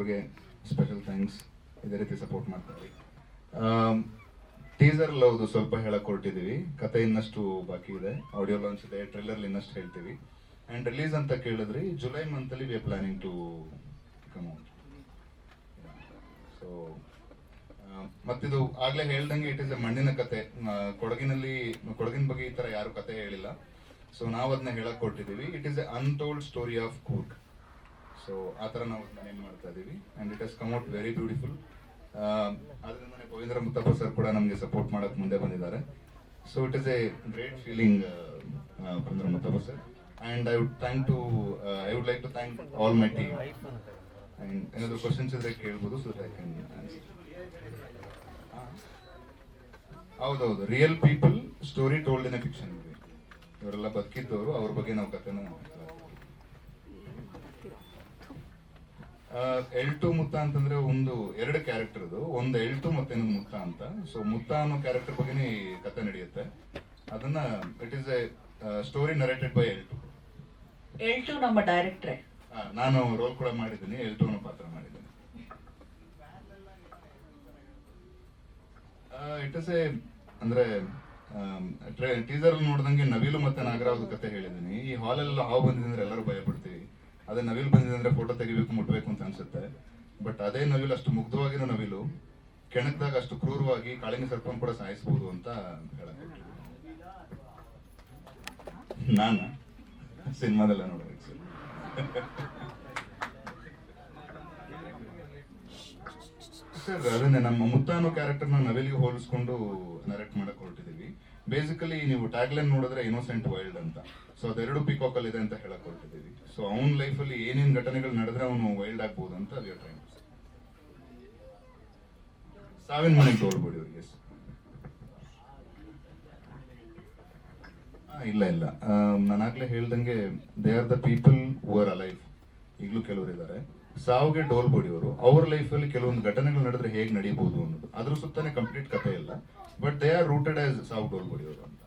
ಅವ್ರಿಗೆ special thanks. ಇದೇ ರೀತಿ ಸಪೋರ್ಟ್ ಮಾಡ್ತಾರೆ. ಟೀಸರ್ ಹೌದು ಸ್ವಲ್ಪ ಹೇಳಕ್ ಹೊರಟಿದೀವಿ, ಕತೆ ಇನ್ನಷ್ಟು ಬಾಕಿ ಇದೆ, ಆಡಿಯೋ ಲಾಂಚ್ ಇದೆ, ಟ್ರೈಲರ್ ಇನ್ನಷ್ಟು ಹೇಳ್ತೀವಿ. ಅಂಡ್ ರಿಲೀಸ್ ಅಂತ ಕೇಳಿದ್ರಿ, ಜುಲೈ ಮಂತ್ ಅಲ್ಲಿ we are planning to come out. So ಮತ್ತಿದು ಆಗ್ಲೇ ಹೇಳ್ದಂಗೆ ಇಟ್ ಇಸ್ ಎ ಮಣ್ಣಿನ ಕತೆ. ಕೊಡಗಿನ ಬಗ್ಗೆ ಈ ತರ ಯಾರು ಕತೆ ಹೇಳಿಲ್ಲ, ಸೊ ನಾವು ಅದನ್ನ ಹೇಳಕ್ ಕೊಟ್ಟಿದ್ದೀವಿ. It is A untold story of Coorg. So ಆ ಥರ ನಾವು ಅದನ್ನ ಏನ್ ಮಾಡ್ತಾ ಇದೀವಿ and it has come out very beautiful. ಅದರಿಂದನೇ ಗೋವಿಂದ್ರ ಮುತ್ತಪ್ಪ ಸರ್ ಕೂಡ ನಮಗೆ ಸಪೋರ್ಟ್ ಮಾಡಕ್ ಮುಂದೆ ಬಂದಿದ್ದಾರೆ. So it is a great feeling, Govindra Muttappa sir. And I would like to thank all my team. And ಏನಾದ್ರು ಕ್ವಶನ್ಸ್ ಇದ್ರೆ ಕೇಳ್ಬೋದು, ಸೊ ಐ ಕ್ಯಾನ್ ಆನ್ಸರ್. ಹೌದೌದು, real people story told in a fiction movie. ಇವರೆಲ್ಲ ಬದುಕಿದ್ದವರು, ಅವ್ರ ಬಗ್ಗೆ ನಾವು ಕಥೆನ ಎಲ್ಟು ಮುತ್ತ ಅಂತಂದ್ರೆ ಎರಡು ಕ್ಯಾರೆಕ್ಟರ್ ಅದು, ಒಂದು ಎಲ್ಟು ಮತ್ತೆ ಇನ್ನೊಂದು ಮುತ್ತ ಅಂತ. ಸೊ ಮುತ್ತ ಅನ್ನೋ ಕ್ಯಾರೆಕ್ಟರ್ ಬಗ್ಗೆನೇ ಈ ಕಥೆ ನಡೆಯುತ್ತೆ. ಅದನ್ನ it is a story narrated by Eltu. Eltu ನಮ್ಮ ಡೈರೆಕ್ಟ್ರೆ. ನಾನು ರೋಲ್ ಕೂಡ ಮಾಡಿದ್ದೀನಿ, ಎಲ್ಟು ಅನ್ನೋ ಪಾತ್ರ ಮಾಡಿದ್ದೀನಿ. ಇಟ್ ಇಸ್ ಎ ಅಂದ್ರೆ ಟೀಸರ್ ನೋಡಿದಂಗೆ ನವಿಲು ಮತ್ತೆ ನಾಗರಾವ್ದು ಕತೆ ಹೇಳಿದ್ದೀನಿ. ಈ ಹಾಲೆಲ್ಲ ಹಾವು ಬಂದಿದೆ ಅಂದ್ರೆ ಎಲ್ಲರೂ ಭಯ ಪಡ್ತೀವಿ. ಅದೇ ನವಿಲು ಬಂದಿದೆ ಅಂದ್ರೆ ಫೋಟೋ ತೆಗಿಬೇಕು, ಮುಟ್ಬೇಕು ಅಂತ ಅನ್ಸುತ್ತೆ. ಬಟ್ ಅದೇ ನವಿಲು, ಅಷ್ಟು ಮುಗ್ಧವಾಗಿರೋ ನವಿಲು ಕೆಣಕ್ದಾಗ ಅಷ್ಟು ಕ್ರೂರವಾಗಿ ಕಾಳಿಂಗ ಸರ್ಪನ್ ಕೂಡ ಸಾಯಿಸಬಹುದು ಅಂತ ಹೇಳಕ್ ನಾನ ಸಿನಿಮಾದೆಲ್ಲ ನೋಡ್ಬೇಕು ಸರ್. ಸರ್ ಅದನ್ನೇ ನಮ್ಮ ಮುತ್ತ ಅನ್ನೋ ಕ್ಯಾರೆಕ್ಟರ್ನ ನವಿಲಿಗೆ ಹೋಲಿಸ್ಕೊಂಡು ನರೇಟ್ ಮಾಡಕ್ ಹೊರಟಿದೀವಿ. ಬೇಸಿಕಲಿ ನೀವು ಟ್ಯಾಗ್ಲೈನ್ ನೋಡಿದ್ರೆ ಇನ್ನೋಸೆಂಟ್ ವೈಲ್ಡ್ ಅಂತ. ಸೊ ಅದೆರಡು ಪಿಕಾಕ್ ಅಲ್ಲಿ ಇದೆ ಅಂತ ಹೇಳಕ್ ಹೊರಟಿದೀವಿ. ಸೊ ಅವನ ಲೈಫಲ್ಲಿ ಏನೇನ್ ಘಟನೆಗಳು ನಡೆದ್ರೆ ಅವನು ವೈಲ್ಡ್ ಆಗ್ಬೋದು ಅಂತ ವಿ ಆರ್ ಟ್ರೈಂಗ್. ಸಾವಿನ ಮನೆಗೆ ತೋರ್ಬೇಡಿ ಅವ್ರಿಗೆ. ಇಲ್ಲ ಇಲ್ಲ, ನಾನಾಗ್ಲೇ ಹೇಳ್ದಂಗೆ they are the people who are alive. ಈಗಲೂ ಕೆಲವರು ಇದ್ದಾರೆ. ಸಾವಿಗೆ ಡೋಲ್ ಬಡಿಯೋರು, ಅವ್ರ ಲೈಫಲ್ಲಿ ಕೆಲವೊಂದು ಘಟನೆಗಳು ನಡೆದ್ರೆ ಹೇಗೆ ನಡೀಬಹುದು ಅನ್ನೋದು, ಅದ್ರ ಸುತ್ತಾನೆ ಕಂಪ್ಲೀಟ್ ಕಥೆ ಇಲ್ಲ. But they are rooted as ಸಾವು ಡೋಲ್ ಬಡಿಯೋರು ಅಂತ.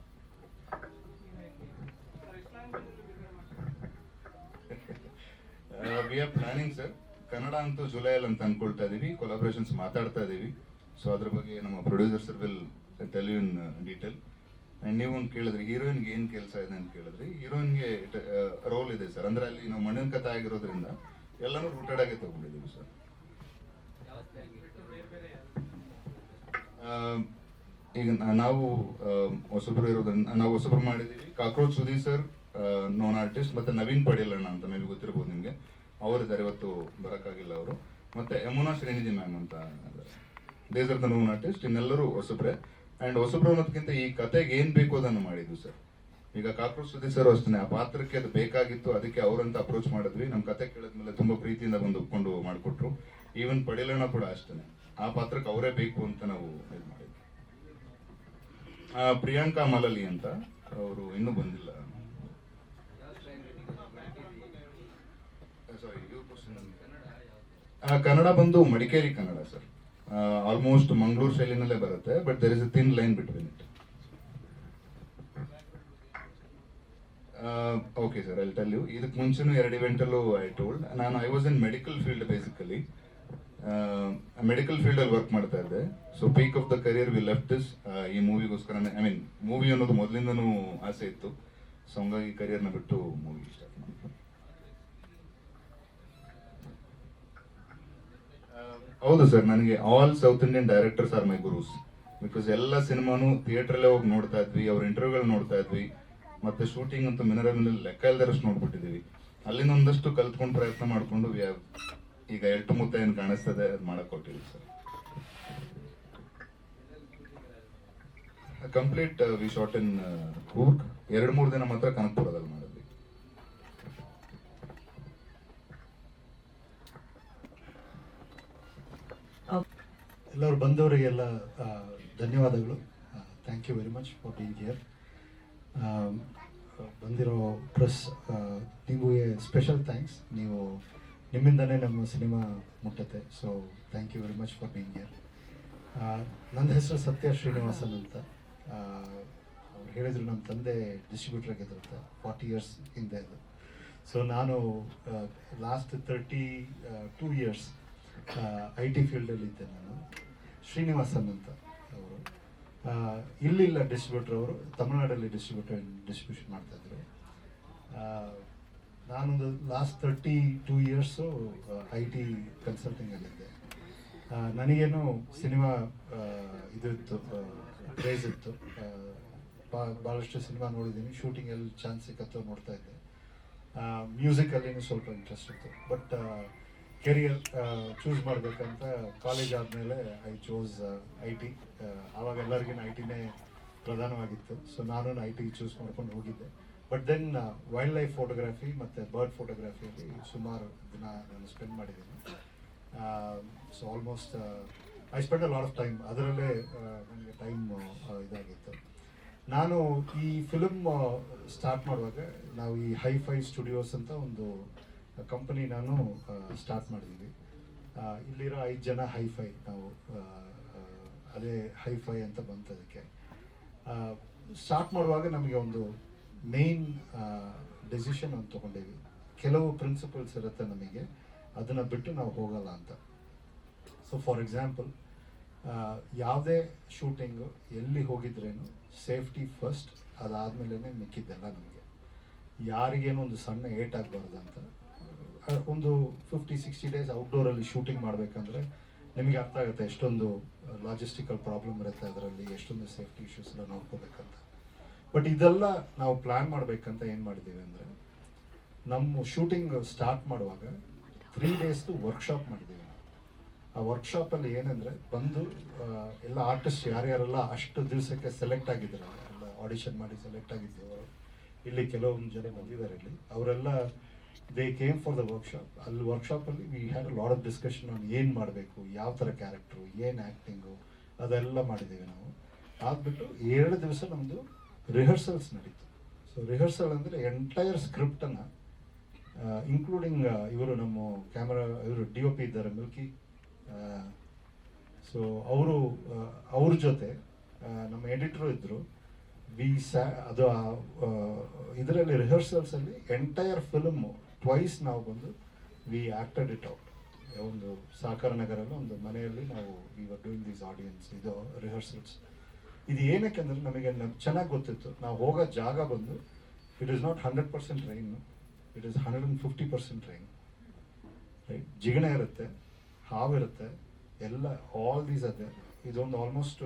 V are planning sir. Kannada ಅಂತೂ ಜುಲೈಯಲ್ಲಿ ಅಂತ ಅನ್ಕೊಳ್ತಾ ಇದೀವಿ. ಕೊಲಾಬ್ರೇಷನ್ಸ್ ಮಾತಾಡ್ತಾ ಇದೀವಿ. ಸೊ ಅದ್ರ ಬಗ್ಗೆ ನಮ್ಮ producer sir will tell you in detail. And ನೀವು ಕೇಳಿದ್ರಿ ಹೀರೋಯಿನ್ಗೆ ಏನ್ ಕೆಲಸ ಇದೆ ಅಂತ ಕೇಳಿದ್ರಿ. ಹೀರೋಯಿನ್ಗೆ ರೋಲ್ ಇದೆ ಸರ್. ಅಂದ್ರೆ ಅಲ್ಲಿ ನಾವು ಮಣ್ಣಿನ ಕಥೆ ಆಗಿರೋದ್ರಿಂದ ಎಲ್ಲಾನು ರೂಟೆಡ್ ಆಗಿ ತಗೊಂಡಿದ್ದೀವಿ ಸರ್. ಈಗ ನಾವು ಹೊಸಬ್ರು ಇರೋದ್ರಿಂದ ನಾವು ಹೊಸಬ್ರು ಮಾಡಿದೀವಿ. Cockroach Sudeep sir known artist, ಮತ್ತೆ ನವೀನ್ ಪಡೀಲಣ್ಣ ಅಂತ ಮೇಲೆ ಗೊತ್ತಿರ್ಬೋದು ನಿಮ್ಗೆ, ಅವರಿದ್ದಾರೆ. ಇವತ್ತು ಬರಕ್ಕಾಗಿಲ್ಲ ಅವರು. ಮತ್ತೆ ಯಮುನಾ ಶ್ರೀನಿಧಿ ಮ್ಯಾಮ್ ಅಂತ, these are the known artist. ಇನ್ನೆಲ್ಲರೂ ಹೊಸಬ್ರೆ. ಅಂಡ್ ಹೊಸಬ್ರು ಅನ್ನೋದಕ್ಕಿಂತ ಈ ಕತೆಗೆ ಏನ್ ಬೇಕು ಅದನ್ನು ಮಾಡಿದ್ವಿ ಸರ್. ಈಗ ಕಾಕ್ರೋಚ್ ಸುದೀಪ್ ಸರ್ ಅಷ್ಟೇ, ಆ ಪಾತ್ರಕ್ಕೆ ಅದು ಬೇಕಾಗಿತ್ತು, ಅದಕ್ಕೆ ಅವರಂತ ಅಪ್ರೋಚ್ ಮಾಡಿದ್ವಿ. ನಮ್ ಕತೆ ಕೇಳಿದ್ಮೇಲೆ ತುಂಬಾ ಪ್ರೀತಿಯಿಂದ ಬಂದು ಒಪ್ಕೊಂಡು ಮಾಡಿಕೊಟ್ರು. ಈವನ್ ಪಡೀಲಣ್ಣ ಕೂಡ ಅಷ್ಟೇ, ಆ ಪಾತ್ರಕ್ಕೆ ಅವರೇ ಬೇಕು ಅಂತ ನಾವು ಇದು ಮಾಡಿದ್ವಿ. ಪ್ರಿಯಾಂಕಾ ಮಲಲಿ ಅಂತ, ಅವರು ಇನ್ನೂ ಬಂದಿಲ್ಲ. ಕನ್ನಡ ಬಂದು ಮಡಿಕೇರಿ ಕನ್ನಡ ಸರ್. ಆಲ್ಮೋಸ್ಟ್ ಮಂಗಳೂರು ಶೈಲಿನಲ್ಲೇ ಬರುತ್ತೆ. But there is a thin line between it. Okay sir, I tell you. ಇದಕ್ಕೆ ಮುಂಚೆನೂ 2 ಇವೆಂಟ್ ಅಲ್ಲೂ I told. I was in medical field. Basically medical field ಅಲ್ಲಿ ವರ್ಕ್ ಮಾಡ್ತಾ ಇದ್ದೆ. So peak of the career we left this. ಈ ಮೂವಿಗೋಸ್ಕರ, I mean movie ಅನ್ನೋದು ಮೊದಲಿಂದನೂ ಆಸೆ ಇತ್ತು. ಸೊ ಹಂಗಾಗಿ ಕರಿಯರ್ನ ಬಿಟ್ಟು ಮೂವಿ ಸ್ಟಾರ್ಟ್ ಮಾಡಿದ್ವಿ. ಹೌದು ಸರ್, ನನಗೆ all south Indian directors R my ಗುರೂಸ್. Because ಎಲ್ಲ ಸಿನಿಮಾನು ಥಿಯೇಟರ್ ಹೋಗಿ ನೋಡ್ತಾ ಇದ್ವಿ, ಅವ್ರ ಇಂಟರ್ವ್ಯೂಗಳು ನೋಡ್ತಾ ಇದ್ವಿ. ಮತ್ತೆ ಶೂಟಿಂಗ್ ಅಂತೂ ಮಿನರಲ್ ಲೆಕ್ಕ ಇಲ್ದರಷ್ಟು ನೋಡ್ಬಿಟ್ಟಿದೀವಿ. ಅಲ್ಲಿಂದ ಒಂದಷ್ಟು ಕಲ್ತ್ಕೊಂಡು ಪ್ರಯತ್ನ ಮಾಡ್ಕೊಂಡು ಈಗ ಎಲ್ಟು ಮುತ್ತ ಏನ್ ಕಾಣಿಸ್ತದೆ ಅದು ಮಾಡಕ್ ಕೊಟ್ಟಿದ್ವಿ sir. Complete we shot in Coorg. 2-3 ದಿನ ಮಾತ್ರ ಕನಕಪುರದಲ್ಲಿ ಮಾಡಿದ್ವಿ. ಎಲ್ಲರೂ ಬಂದವರಿಗೆಲ್ಲ ಧನ್ಯವಾದಗಳು. Thank you very much for being here. ಬಂದಿರೋ ಪ್ರೆಸ್ ನಿಮಗೆ ಸ್ಪೆಷಲ್ ಥ್ಯಾಂಕ್ಸ್. ನಿಮ್ಮಿಂದನೇ ನಮ್ಮ ಸಿನಿಮಾ ಮುಟ್ಟುತ್ತೆ. So thank you very much for being here. ನನ್ನ ಹೆಸರು ಸತ್ಯ ಶ್ರೀನಿವಾಸನ್ ಅಂತ. ಅವ್ರು ಹೇಳಿದ್ರು ನಮ್ಮ ತಂದೆ ಡಿಸ್ಟ್ರಿಬ್ಯೂಟರ್ ಆಗಿದ್ರಂತೆ 40 years ಹಿಂದೆ ಅದು. ಸೊ ನಾನು ಲಾಸ್ಟ್ 32 years ಐ ಟಿ ಫೀಲ್ಡಲ್ಲಿ ಇದ್ದೆ ನಾನು. ಶ್ರೀನಿವಾಸನ್ ಅಂತ ಅವರು ಇಲ್ಲಿಲ್ಲ ಡಿಸ್ಟ್ರಿಬ್ಯೂಟರ್, ಅವರು ತಮಿಳ್ನಾಡಲ್ಲಿ ಡಿಸ್ಟ್ರಿಬ್ಯೂಷನ್ ಮಾಡ್ತಾಯಿದ್ರು. ನಾನೊಂದು ಲಾಸ್ಟ್ 32 ಇಯರ್ಸು ಐ ಟಿ ಕನ್ಸಲ್ಟಿಂಗಲ್ಲಿದ್ದೆ. ನನಗೇನು ಸಿನಿಮಾ ಇದು ಇತ್ತು, ಕ್ರೇಜ್ ಇತ್ತು. ಭಾಳಷ್ಟು ಸಿನಿಮಾ ನೋಡಿದ್ದೀನಿ, ಶೂಟಿಂಗ್ ಎಲ್ಲಿ ಚಾನ್ಸ್ ಸಿಕ್ಕತ್ತೋ ನೋಡ್ತಾ ಇದ್ದೆ. ಮ್ಯೂಸಿಕಲ್ಲಿನೂ ಸ್ವಲ್ಪ ಇಂಟ್ರೆಸ್ಟ್ ಇತ್ತು. ಬಟ್ ಕೆರಿಯರ್ ಚೂಸ್ ಮಾಡಬೇಕಂತ ಕಾಲೇಜ್ ಆದಮೇಲೆ ಐ ಚೂಸ್ ಐ ಟಿ. ಆವಾಗ ಎಲ್ಲರಿಗಿನ ಐ ಟಿನೇ ಪ್ರಧಾನವಾಗಿತ್ತು. ಸೊ ನಾನು ಐ ಟಿ ಚೂಸ್ ಮಾಡ್ಕೊಂಡು ಹೋಗಿದ್ದೆ. But then wildlife photography ಮತ್ತು ಬರ್ಡ್ ಫೋಟೋಗ್ರಫಿಯಲ್ಲಿ ಸುಮಾರು ದಿನ ನಾನು ಸ್ಪೆಂಡ್ ಮಾಡಿದ್ದೀನಿ. So almost I spend a lot of time ಅದರಲ್ಲೇ. ನನಗೆ ಟೈಮ್ ಇದಾಗಿತ್ತು. ನಾನು ಈ ಫಿಲ್ಮ್ ಸ್ಟಾರ್ಟ್ ಮಾಡುವಾಗ ನಾವು ಈ ಹೈ-ಫೈ ಸ್ಟುಡಿಯೋಸ್ ಅಂತ ಒಂದು ಕಂಪನಿ ನಾನು ಸ್ಟಾರ್ಟ್ ಮಾಡಿದ್ದೀವಿ. ಇಲ್ಲಿರೋ 5 ಜನ ಹೈ-ಫೈ ನಾವು, ಅದೇ ಹೈ-ಫೈ ಅಂತ ಬಂತು. ಅದಕ್ಕೆ ಸ್ಟಾರ್ಟ್ ಮಾಡುವಾಗ ನಮಗೆ ಒಂದು ಮೇನ್ ಡೆಸಿಷನ್ ಒಂದು ತೊಗೊಂಡೇವಿ. ಕೆಲವು ಪ್ರಿನ್ಸಿಪಲ್ಸ್ ಇರುತ್ತೆ ನಮಗೆ, ಅದನ್ನು ಬಿಟ್ಟು ನಾವು ಹೋಗಲ್ಲ ಅಂತ. ಸೊ ಫಾರ್ ಎಕ್ಸಾಂಪಲ್, ಯಾವುದೇ ಶೂಟಿಂಗು ಎಲ್ಲಿ ಹೋಗಿದ್ರೇನು ಸೇಫ್ಟಿ ಫಸ್ಟ್, ಅದಾದಮೇಲೆ ಮಿಕ್ಕಿದ್ದೆಲ್ಲ ನಮಗೆ. ಯಾರಿಗೇನೋ ಒಂದು ಸಣ್ಣ ಏಟ್ ಆಗಬಾರ್ದು ಅಂತ. ಒಂದು 50-60 ಡೇಸ್ ಔಟ್ಡೋರಲ್ಲಿ ಶೂಟಿಂಗ್ ಮಾಡಬೇಕಂದ್ರೆ ನಿಮಗೆ ಅರ್ಥ ಆಗುತ್ತೆ ಎಷ್ಟೊಂದು ಲಾಜಿಸ್ಟಿಕಲ್ ಪ್ರಾಬ್ಲಮ್ ಇರುತ್ತೆ, ಅದರಲ್ಲಿ ಎಷ್ಟೊಂದು ಸೇಫ್ಟಿ ಇಶ್ಯೂಸ್ ಎಲ್ಲ ನೋಡ್ಕೋಬೇಕಂತ. ಬಟ್ ಇದೆಲ್ಲ ನಾವು ಪ್ಲ್ಯಾನ್ ಮಾಡಬೇಕಂತ ಏನು ಮಾಡಿದ್ದೀವಿ ಅಂದರೆ, ನಮ್ಮ ಶೂಟಿಂಗ್ ಸ್ಟಾರ್ಟ್ ಮಾಡುವಾಗ 3 ಡೇಸ್ದು ವರ್ಕ್ಶಾಪ್ ಮಾಡಿದ್ದೀವಿ. ಆ ವರ್ಕ್ಶಾಪಲ್ಲಿ ಏನಂದರೆ, ಬಂದು ಎಲ್ಲ ಆರ್ಟಿಸ್ಟ್ ಯಾರ್ಯಾರೆಲ್ಲ ಅಷ್ಟು ದಿವಸಕ್ಕೆ ಸೆಲೆಕ್ಟ್ ಆಗಿದ್ದಾರೆ, ಎಲ್ಲ ಆಡಿಷನ್ ಮಾಡಿ ಸೆಲೆಕ್ಟ್ ಆಗಿದ್ದವರು, ಇಲ್ಲಿ ಕೆಲವೊಂದು ಜನ ಬಂದಿದ್ದಾರೆ ಇಲ್ಲಿ, ಅವರೆಲ್ಲ they came for the workshop. ಅಲ್ಲಿ ವರ್ಕ್ಶಾಪಲ್ಲಿ we had a lot of discussion on ಏನು ಮಾಡಬೇಕು, ಯಾವ ಥರ ಕ್ಯಾರೆಕ್ಟ್ರು, ಏನು ಆ್ಯಕ್ಟಿಂಗು, ಅದೆಲ್ಲ ಮಾಡಿದ್ದೀವಿ ನಾವು. ಆಗಿಬಿಟ್ಟು 2 ದಿವಸ ನಮ್ಮದು ರಿಹರ್ಸಲ್ಸ್ ನಡೀತು. ಸೊ ರಿಹರ್ಸಲ್ ಅಂದರೆ ಎಂಟೈರ್ ಸ್ಕ್ರಿಪ್ಟನ್ನು ಇನ್ಕ್ಲೂಡಿಂಗ್ ಇವರು ನಮ್ಮ ಇವರು DOP ಇದ್ದಾರೆ ಮಿಲ್ಕಿ. ಸೊ ಅವ್ರ ಜೊತೆ ನಮ್ಮ ಎಡಿಟರು ಇದ್ದರು. ಅದು ಇದರಲ್ಲಿ ರಿಹರ್ಸಲ್ಸಲ್ಲಿ ಎಂಟೈರ್ ಫಿಲ್ಮು ಟ್ವೈಸ್ ನಾವು ಬಂದು ವಿ ಆ್ಯಕ್ಟೆಡ್ ಇಟ್ ಔಟ್. ಒಂದು ಸಾಕರ ನಗರಲ್ಲಿ ಒಂದು ಮನೆಯಲ್ಲಿ ನಾವು we were doing these audience, ಇದು ರಿಹರ್ಸಲ್ಸ್. ಇದು ಏನಕ್ಕೆ ಅಂದರೆ, ನಮಗೆ ಚೆನ್ನಾಗಿ ಗೊತ್ತಿತ್ತು ನಾವು ಹೋಗೋ ಜಾಗ ಬಂದು it is not 100% rain, it is 150% rain. Right, ಜಿಗಣೆ ಇರುತ್ತೆ, ಹಾವಿರುತ್ತೆ, ಎಲ್ಲ ಆಲ್ ದೀಸ್ ಅದೇ. ಇದೊಂದು almost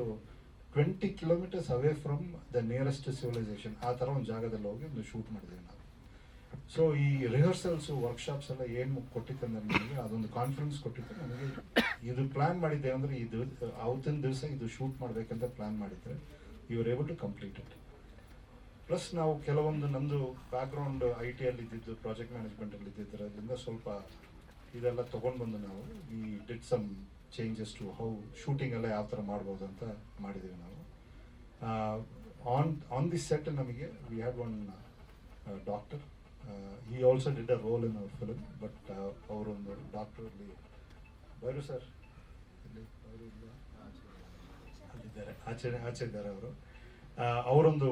20 kilometres away from the nearest civilisation. ಆ ಥರ ಒಂದು ಜಾಗದಲ್ಲಿ ಹೋಗಿ ಒಂದು ಶೂಟ್ ಮಾಡಿದ್ದೀವಿ ನಾವು. ಸೊ ಈ ರಿಹರ್ಸಲ್ಸು ವರ್ಕ್ಶಾಪ್ಸ್ ಎಲ್ಲ ಏನು ಕೊಟ್ಟಿತ್ತು ಅಂದರೆ ನಮಗೆ ಅದೊಂದು ಕಾನ್ಫಿಡೆನ್ಸ್ ಕೊಟ್ಟಿತ್ತು. ನಮಗೆ ಇದು ಪ್ಲ್ಯಾನ್ ಮಾಡಿದ್ದೇವೆ ಅಂದರೆ, ಇದು ಅವತ್ತಿನ ದಿವಸ ಇದು ಶೂಟ್ ಮಾಡಬೇಕಂತ ಪ್ಲ್ಯಾನ್ ಮಾಡಿದರೆ you are able to complete it. Plus ನಾವು ಕೆಲವೊಂದು ನಮ್ಮದು ಬ್ಯಾಕ್ಗ್ರೌಂಡ್ ಐ ಟಿಯಲ್ಲಿ ಇದ್ದಿದ್ದು, ಪ್ರಾಜೆಕ್ಟ್ ಮ್ಯಾನೇಜ್ಮೆಂಟಲ್ಲಿ ಇದ್ದಿದ್ದರಿಂದ ಸ್ವಲ್ಪ ಇದೆಲ್ಲ ತೊಗೊಂಡು ಬಂದು ನಾವು ಈ did some changes to how shooting ಎಲ್ಲ ಯಾವ ಥರ ಮಾಡ್ಬೋದು ಅಂತ ಮಾಡಿದ್ದೀವಿ ನಾವು. ಆನ್ ದಿಸ್ ಸೆಟ್ ನಮಗೆ ವಿ ಹ್ಯಾಡ್ ಒನ್ ಡಾಕ್ಟರ್. ಈ also did a role in our film. But ಅವರೊಂದು ಡಾಕ್ಟ್ರಲ್ಲಿ ಬೈರು ಸರ್ ಇಲ್ಲಿ ಅವರು ಅಲ್ಲಿದ್ದಾರೆ, ಆಚೆ ಇದ್ದಾರೆ ಅವರು. ಅವರೊಂದು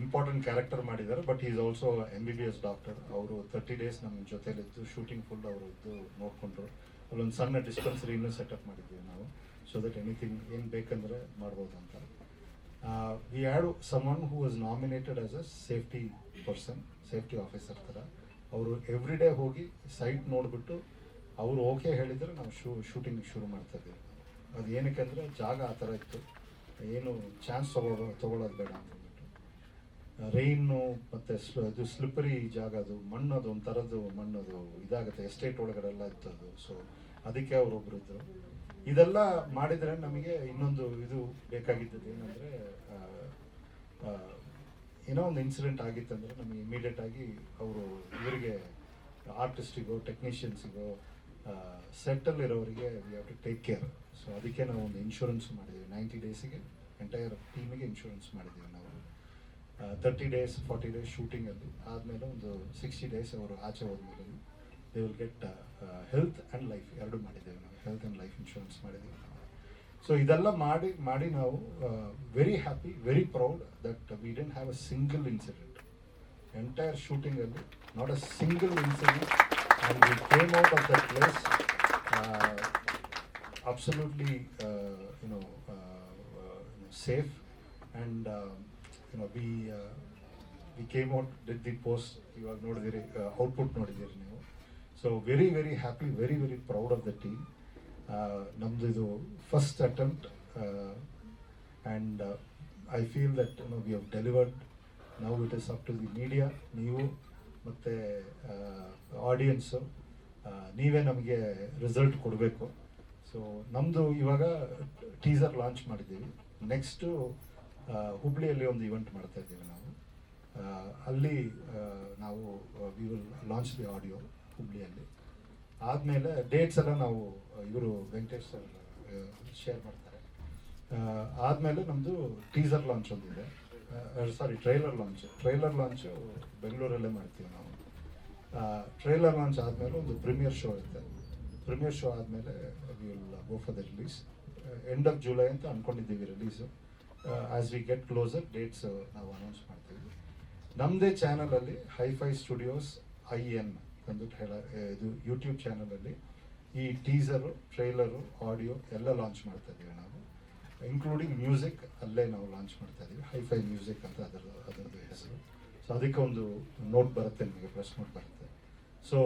ಇಂಪಾರ್ಟೆಂಟ್ ಕ್ಯಾರೆಕ್ಟರ್ ಮಾಡಿದ್ದಾರೆ. But is also MBBS doctor. ಅವರು 30 ಡೇಸ್ ನಮ್ಮ ಜೊತೆಲಿದ್ದು ಶೂಟಿಂಗ್ ಫುಲ್ ಅವರು ಇದ್ದು ನೋಡಿಕೊಂಡ್ರು. ಅಲ್ಲೊಂದು ಸಣ್ಣ ಡಿಸ್ಪೆನ್ಸರಿನೂ ಸೆಟಪ್ ಮಾಡಿದ್ದೀವಿ ನಾವು, ಸೊ ದಟ್ ಎನಿಥಿಂಗ್ ಏನು ಬೇಕಂದರೆ ಮಾಡ್ಬೋದು ಅಂತ. We had someone who was nominated as a safety person, safety officer ಥರ. ಅವರು ಎವ್ರಿ ಡೇ ಹೋಗಿ ಸೈಟ್ ನೋಡಿಬಿಟ್ಟು ಅವರು ಓಕೆ ಹೇಳಿದರೆ ನಾವು ಶೂಟಿಂಗ್ ಶುರು ಮಾಡ್ತಾಯಿದ್ದೀವಿ. ಅದು ಏನಕ್ಕೆ ಅಂದರೆ, ಜಾಗ ಆ ಥರ ಇತ್ತು, ಏನು ಚಾನ್ಸ್ ತೊಗೊಳ್ಳೋದು ಬೇಡ ಅಂತಂದ್ಬಿಟ್ಟು. ರೈನು ಮತ್ತು ಇದು ಸ್ಲಿಪ್ಪರಿ ಜಾಗ, ಅದು ಮಣ್ಣು, ಅದು ಒಂಥರದ್ದು ಮಣ್ಣು, ಅದು ಇದಾಗುತ್ತೆ, ಎಸ್ಟೇಟ್ ಒಳಗಡೆಲ್ಲ ಇತ್ತು ಅದು. ಸೊ ಅದಕ್ಕೆ ಅವರೊಬ್ಬರು ಇದ್ದರು. ಇದೆಲ್ಲ ಮಾಡಿದರೆ ನಮಗೆ ಇನ್ನೊಂದು ಇದು ಬೇಕಾಗಿದ್ದದ್ದು ಏನಂದರೆ, ಏನೋ ಒಂದು ಇನ್ಸಿಡೆಂಟ್ ಆಗಿತ್ತಂದರೆ ನಮಗೆ ಇಮಿಡಿಯೇಟಾಗಿ ಅವರು ಇವರಿಗೆ ಆರ್ಟಿಸ್ಟಿಗೋ ಟೆಕ್ನಿಷಿಯನ್ಸಿಗೋ ಸೆಟ್ಟಲ್ಲಿರೋರಿಗೆ we have to take care. So ಅದಕ್ಕೆ ನಾವು ಒಂದು ಇನ್ಶೂರೆನ್ಸ್ ಮಾಡಿದ್ದೀವಿ. 90 ಡೇಸಿಗೆ ಎಂಟೈರ್ ಟೀಮಿಗೆ ಇನ್ಶೂರೆನ್ಸ್ ಮಾಡಿದ್ದೀವಿ ನಾವು. 30 ಡೇಸ್ 40 ಡೇಸ್ ಶೂಟಿಂಗಲ್ಲಿ ಆದಮೇಲೆ ಒಂದು 60 ಡೇಸ್ ಅವರು ಆಚೆ ಹೋದ್ಮೇಲೆ they will get health and life ಎರಡು ಮಾಡಿದ್ದೇವೆ ನಾವು. ಹೆಲ್ತ್ ಆ್ಯಂಡ್ ಲೈಫ್ ಇನ್ಶೂರೆನ್ಸ್ ಮಾಡಿದ್ದೀವಿ ನಾವು. ಸೊ ಇದೆಲ್ಲ ಮಾಡಿ ನಾವು very happy, very proud that we didn't have a single incident. Entire ಶೂಟಿಂಗಲ್ಲಿ not a single incident. And we came out of that place absolutely safe, and we came out, did the post, ಇವಾಗ ನೋಡಿದಿರಿ, output ನೋಡಿದ್ದೀರಿ ನೀವು. So very happy, very proud of the team. ನಮ್ಮದು ಇದು first attempt, and I feel that we have delivered. Now it is up to the media, ನೀವು ಮತ್ತು audience, ನೀವೇ ನಮಗೆ ರಿಸಲ್ಟ್ ಕೊಡಬೇಕು. ಸೊ ನಮ್ಮದು ಇವಾಗ ಟೀಸರ್ ಲಾಂಚ್ ಮಾಡಿದ್ದೀವಿ. ನೆಕ್ಸ್ಟು ಹುಬ್ಳಿಯಲ್ಲಿ ಒಂದು ಇವೆಂಟ್ ಮಾಡ್ತಾ ಇದ್ದೀವಿ ನಾವು. ಅಲ್ಲಿ ನಾವು we will launch the audio ಹುಬ್ಳಿಯಲ್ಲಿ. ಆದಮೇಲೆ ಡೇಟ್ಸ್ ಎಲ್ಲ ನಾವು ಇವರು ವೆಂಕಟೇಶ್ ಸರ್ ಶೇರ್ ಮಾಡ್ತಾರೆ. ಆದಮೇಲೆ ನಮ್ಮದು ಟೀಸರ್ ಲಾಂಚ್ ಒಂದಿದೆ, ಟ್ರೈಲರ್ ಲಾಂಚು ಬೆಂಗಳೂರಲ್ಲೇ ಮಾಡ್ತೀವಿ ನಾವು. ಟ್ರೈಲರ್ ಲಾಂಚ್ ಆದಮೇಲೆ ಒಂದು ಪ್ರೀಮಿಯರ್ ಶೋ ಇರುತ್ತೆ. ಪ್ರೀಮಿಯರ್ ಶೋ ಆದಮೇಲೆ we will go for the release. End of July ಅಂತ ಅಂದ್ಕೊಂಡಿದ್ದೀವಿ release. As we get closer dates ನಾವು ಅನೌನ್ಸ್ ಮಾಡ್ತೀವಿ. ನಮ್ಮದೇ ಚಾನಲಲ್ಲಿ ಹೈಫೈ ಸ್ಟುಡಿಯೋಸ್ IN ಅಂದ್ಬಿಟ್ಟು ಇದು ಯೂಟ್ಯೂಬ್ ಚಾನಲಲ್ಲಿ ಈ ಟೀಸರು, ಟ್ರೈಲರು, ಆಡಿಯೋ ಎಲ್ಲ ಲಾಂಚ್ ಮಾಡ್ತಾ ಇದ್ದೀವಿ ನಾವು. ಇನ್ಕ್ಲೂಡಿಂಗ್ ಮ್ಯೂಸಿಕ್ ಅಲ್ಲೇ ನಾವು ಲಾಂಚ್ ಮಾಡ್ತಾ ಇದ್ದೀವಿ. ಹೈಫೈ ಮ್ಯೂಸಿಕ್ ಅಂತ ಅದರದ್ದು ಹೆಸರು. ಸೊ ಅದಕ್ಕೆ ಒಂದು ನೋಟ್ ಬರುತ್ತೆ, ನಿಮಗೆ ಪ್ರೆಸ್ ನೋಟ್ ಬರುತ್ತೆ. So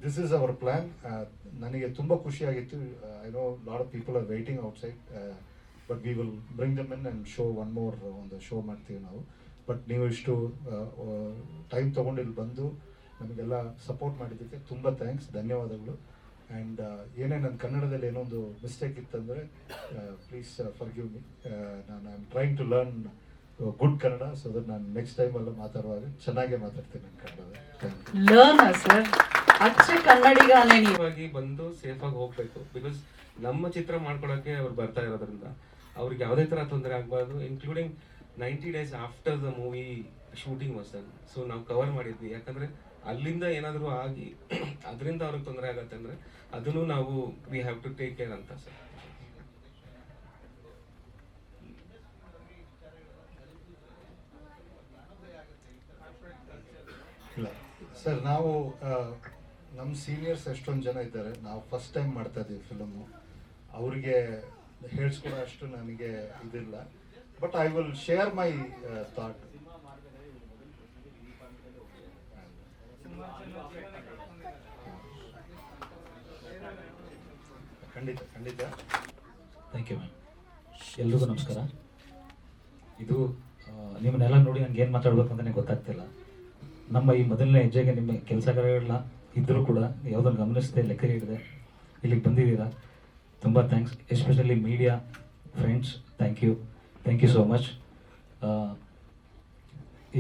this is our plan. ನನಗೆ ತುಂಬ ಖುಷಿಯಾಗಿತ್ತು. I know lot of people are waiting outside, but we will bring dum in and show one more ಒಂದು ಶೋ ಮಾಡ್ತೀವಿ ನಾವು. ಬಟ್ ನೀವು ಇಷ್ಟು ಟೈಮ್ ತೊಗೊಂಡು ಇಲ್ಲಿ ಬಂದು ನಮಗೆಲ್ಲ ಸಪೋರ್ಟ್ ಮಾಡಿದ್ದಕ್ಕೆ ತುಂಬ ಥ್ಯಾಂಕ್ಸ್, ಧನ್ಯವಾದಗಳು. ಆ್ಯಂಡ್ ಏನೇ ನನ್ನ ಕನ್ನಡದಲ್ಲಿ ಏನೋ ಒಂದು ಮಿಸ್ಟೇಕ್ ಇತ್ತಂದರೆ ಪ್ಲೀಸ್ ಫರ್ಗಿವ್ ಮಿ. ನಾನು I am trying to learn good Kannada, so that ನಾನು ನೆಕ್ಸ್ಟ್ ಟೈಮ್ ಎಲ್ಲ ಮಾತಾಡುವಾಗ ಚೆನ್ನಾಗೇ ಮಾತಾಡ್ತೀನಿ ನನ್ನ ಕನ್ನಡದಲ್ಲಿ. ಲರ್ನ್ ಸರ್, ಅಚ್ಚ ಕನ್ನಡಿಗನೇ ನೀವು. ಆಗಿ ಬಂದು ಸೇಫ್ ಆಗಿ ಹೋಗ್ಬೇಕು. ಬಿಕಾಸ್ ನಮ್ಮ ಚಿತ್ರ ಮಾಡ್ಕೊಳಕ್ಕೆ ಅವ್ರು ಬರ್ತಾ ಇರೋದ್ರಿಂದ ಅವ್ರಿಗೆ ಯಾವುದೇ ತರ ತೊಂದರೆ ಆಗಬಾರ್ದು. Including 90 days after the movie shooting was done. So ನಾವು ಕವರ್ ಮಾಡಿದ್ವಿ. ಯಾಕಂದ್ರೆ ಅಲ್ಲಿಂದ ಏನಾದರೂ ಆಗಿ ಅದರಿಂದ ಅವ್ರಿಗೆ ತೊಂದರೆ ಆಗತ್ತೆ ಅಂದ್ರೆ ಅದನ್ನು ನಾವು we have to take care ಅಂತ ಸರ್. ಇಲ್ಲ ಸರ್, ನಾವು ನಮ್ಮ ಸೀನಿಯರ್ಸ್ ಎಷ್ಟೊಂದು ಜನ ಇದ್ದಾರೆ. ನಾವು ಫಸ್ಟ್ ಟೈಮ್ ಮಾಡ್ತಾ ಇದ್ದೀವಿ ಫಿಲಮು. ಅವರಿಗೆ ಹೇಳಿಸ್ಕೊಡೋ ಅಷ್ಟು ನನಗೆ ಇದಿಲ್ಲ. But I will share my thought. ಖಂಡಿತ. Thank you ma'am. ಎಲ್ರಿಗೂ ನಮಸ್ಕಾರ. ಇದು ನಿಮ್ಮನ್ನೆಲ್ಲ ನೋಡಿ ನನಗೆ ಏನು ಮಾತಾಡ್ಬೇಕು ಅಂತಲೇ ಗೊತ್ತಾಗ್ತಿಲ್ಲ. ನಮ್ಮ ಈ ಮೊದಲನೇ ಹೆಜ್ಜೆಗೆ ನಿಮ್ಮ ಕೆಲಸಗಳನ್ನ ಇದ್ದರೂ ಕೂಡ ಯಾವುದನ್ನು ಗಮನಿಸದೆ ಲೆಕ್ಕ ಹಿಡಿದೆ ಇಲ್ಲಿಗೆ ಬಂದಿದ್ದೀರಾ. ತುಂಬ thanks. Especially media friends, thank you so much.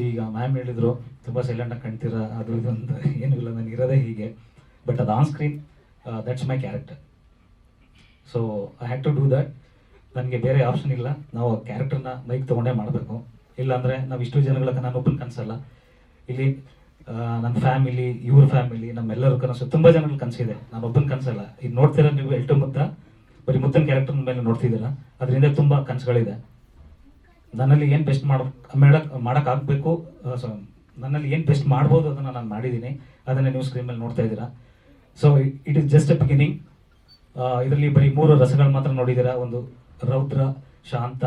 ಈಗ ಮ್ಯಾಮ್ ಹೇಳಿದರು ತುಂಬ ಸೈಲೆಂಟಾಗಿ ಕಾಣ್ತೀರಾ, ಅದು ಇದು ಅಂತ. ಏನೂ ಇಲ್ಲ, ನನಗಿರೋದೇ ಹೀಗೆ. ಬಟ್ ಅದು on screen that's my character. So I had to do that. ನನಗೆ ಬೇರೆ ಆಪ್ಷನ್ ಇಲ್ಲ. ನಾವು ಕ್ಯಾರೆಕ್ಟರ್ನ ಮೈಕ್ ತೊಗೊಂಡೇ ಮಾಡಬೇಕು. ಇಲ್ಲಾಂದರೆ ನಾವು ಇಷ್ಟು ಜನಗಳ ನಾನು ಒಬ್ಬನ ಕನಸಲ್ಲ. ಇಲ್ಲಿ ನನ್ನ ಫ್ಯಾಮಿಲಿ, ಇವ್ರ ಫ್ಯಾಮಿಲಿ, ನಮ್ಮೆಲ್ಲರೂ ಕನಸು, ತುಂಬ ಜನಗಳ ಕನಸಿದೆ. ನಾನು ಒಬ್ಬನ ಕನಸಲ್ಲ. ಈಗ ನೋಡ್ತೀರಾ ನೀವು ಎಲ್ಟು ಮುತ್ತ, ಬರೀ ಮುತ್ತನ ಕ್ಯಾರೆಕ್ಟರ್ ಮೇಲೆ ನೋಡ್ತಿದ್ದೀರಾ. ಅದರಿಂದ ತುಂಬ ಕನಸುಗಳಿದೆ. ನನ್ನಲ್ಲಿ ಏನು ಬೆಸ್ಟ್ ಮಾಡೋಕ್ಕಾಗಬೇಕು, ಸೊ ನನ್ನಲ್ಲಿ ಏನು ಬೆಸ್ಟ್ ಮಾಡ್ಬೋದು ಅದನ್ನು ನಾನು ಮಾಡಿದ್ದೀನಿ. ಅದನ್ನು ನೀವು ಸ್ಕ್ರೀನ್ ಮೇಲೆ ನೋಡ್ತಾ ಇದ್ದೀರಾ. So it is just A beginning. ಇದರಲ್ಲಿ ಬರೀ 3 ರಸಗಳು ಮಾತ್ರ ನೋಡಿದ್ದೀರಾ. ಒಂದು ರೌದ್ರ, ಶಾಂತ,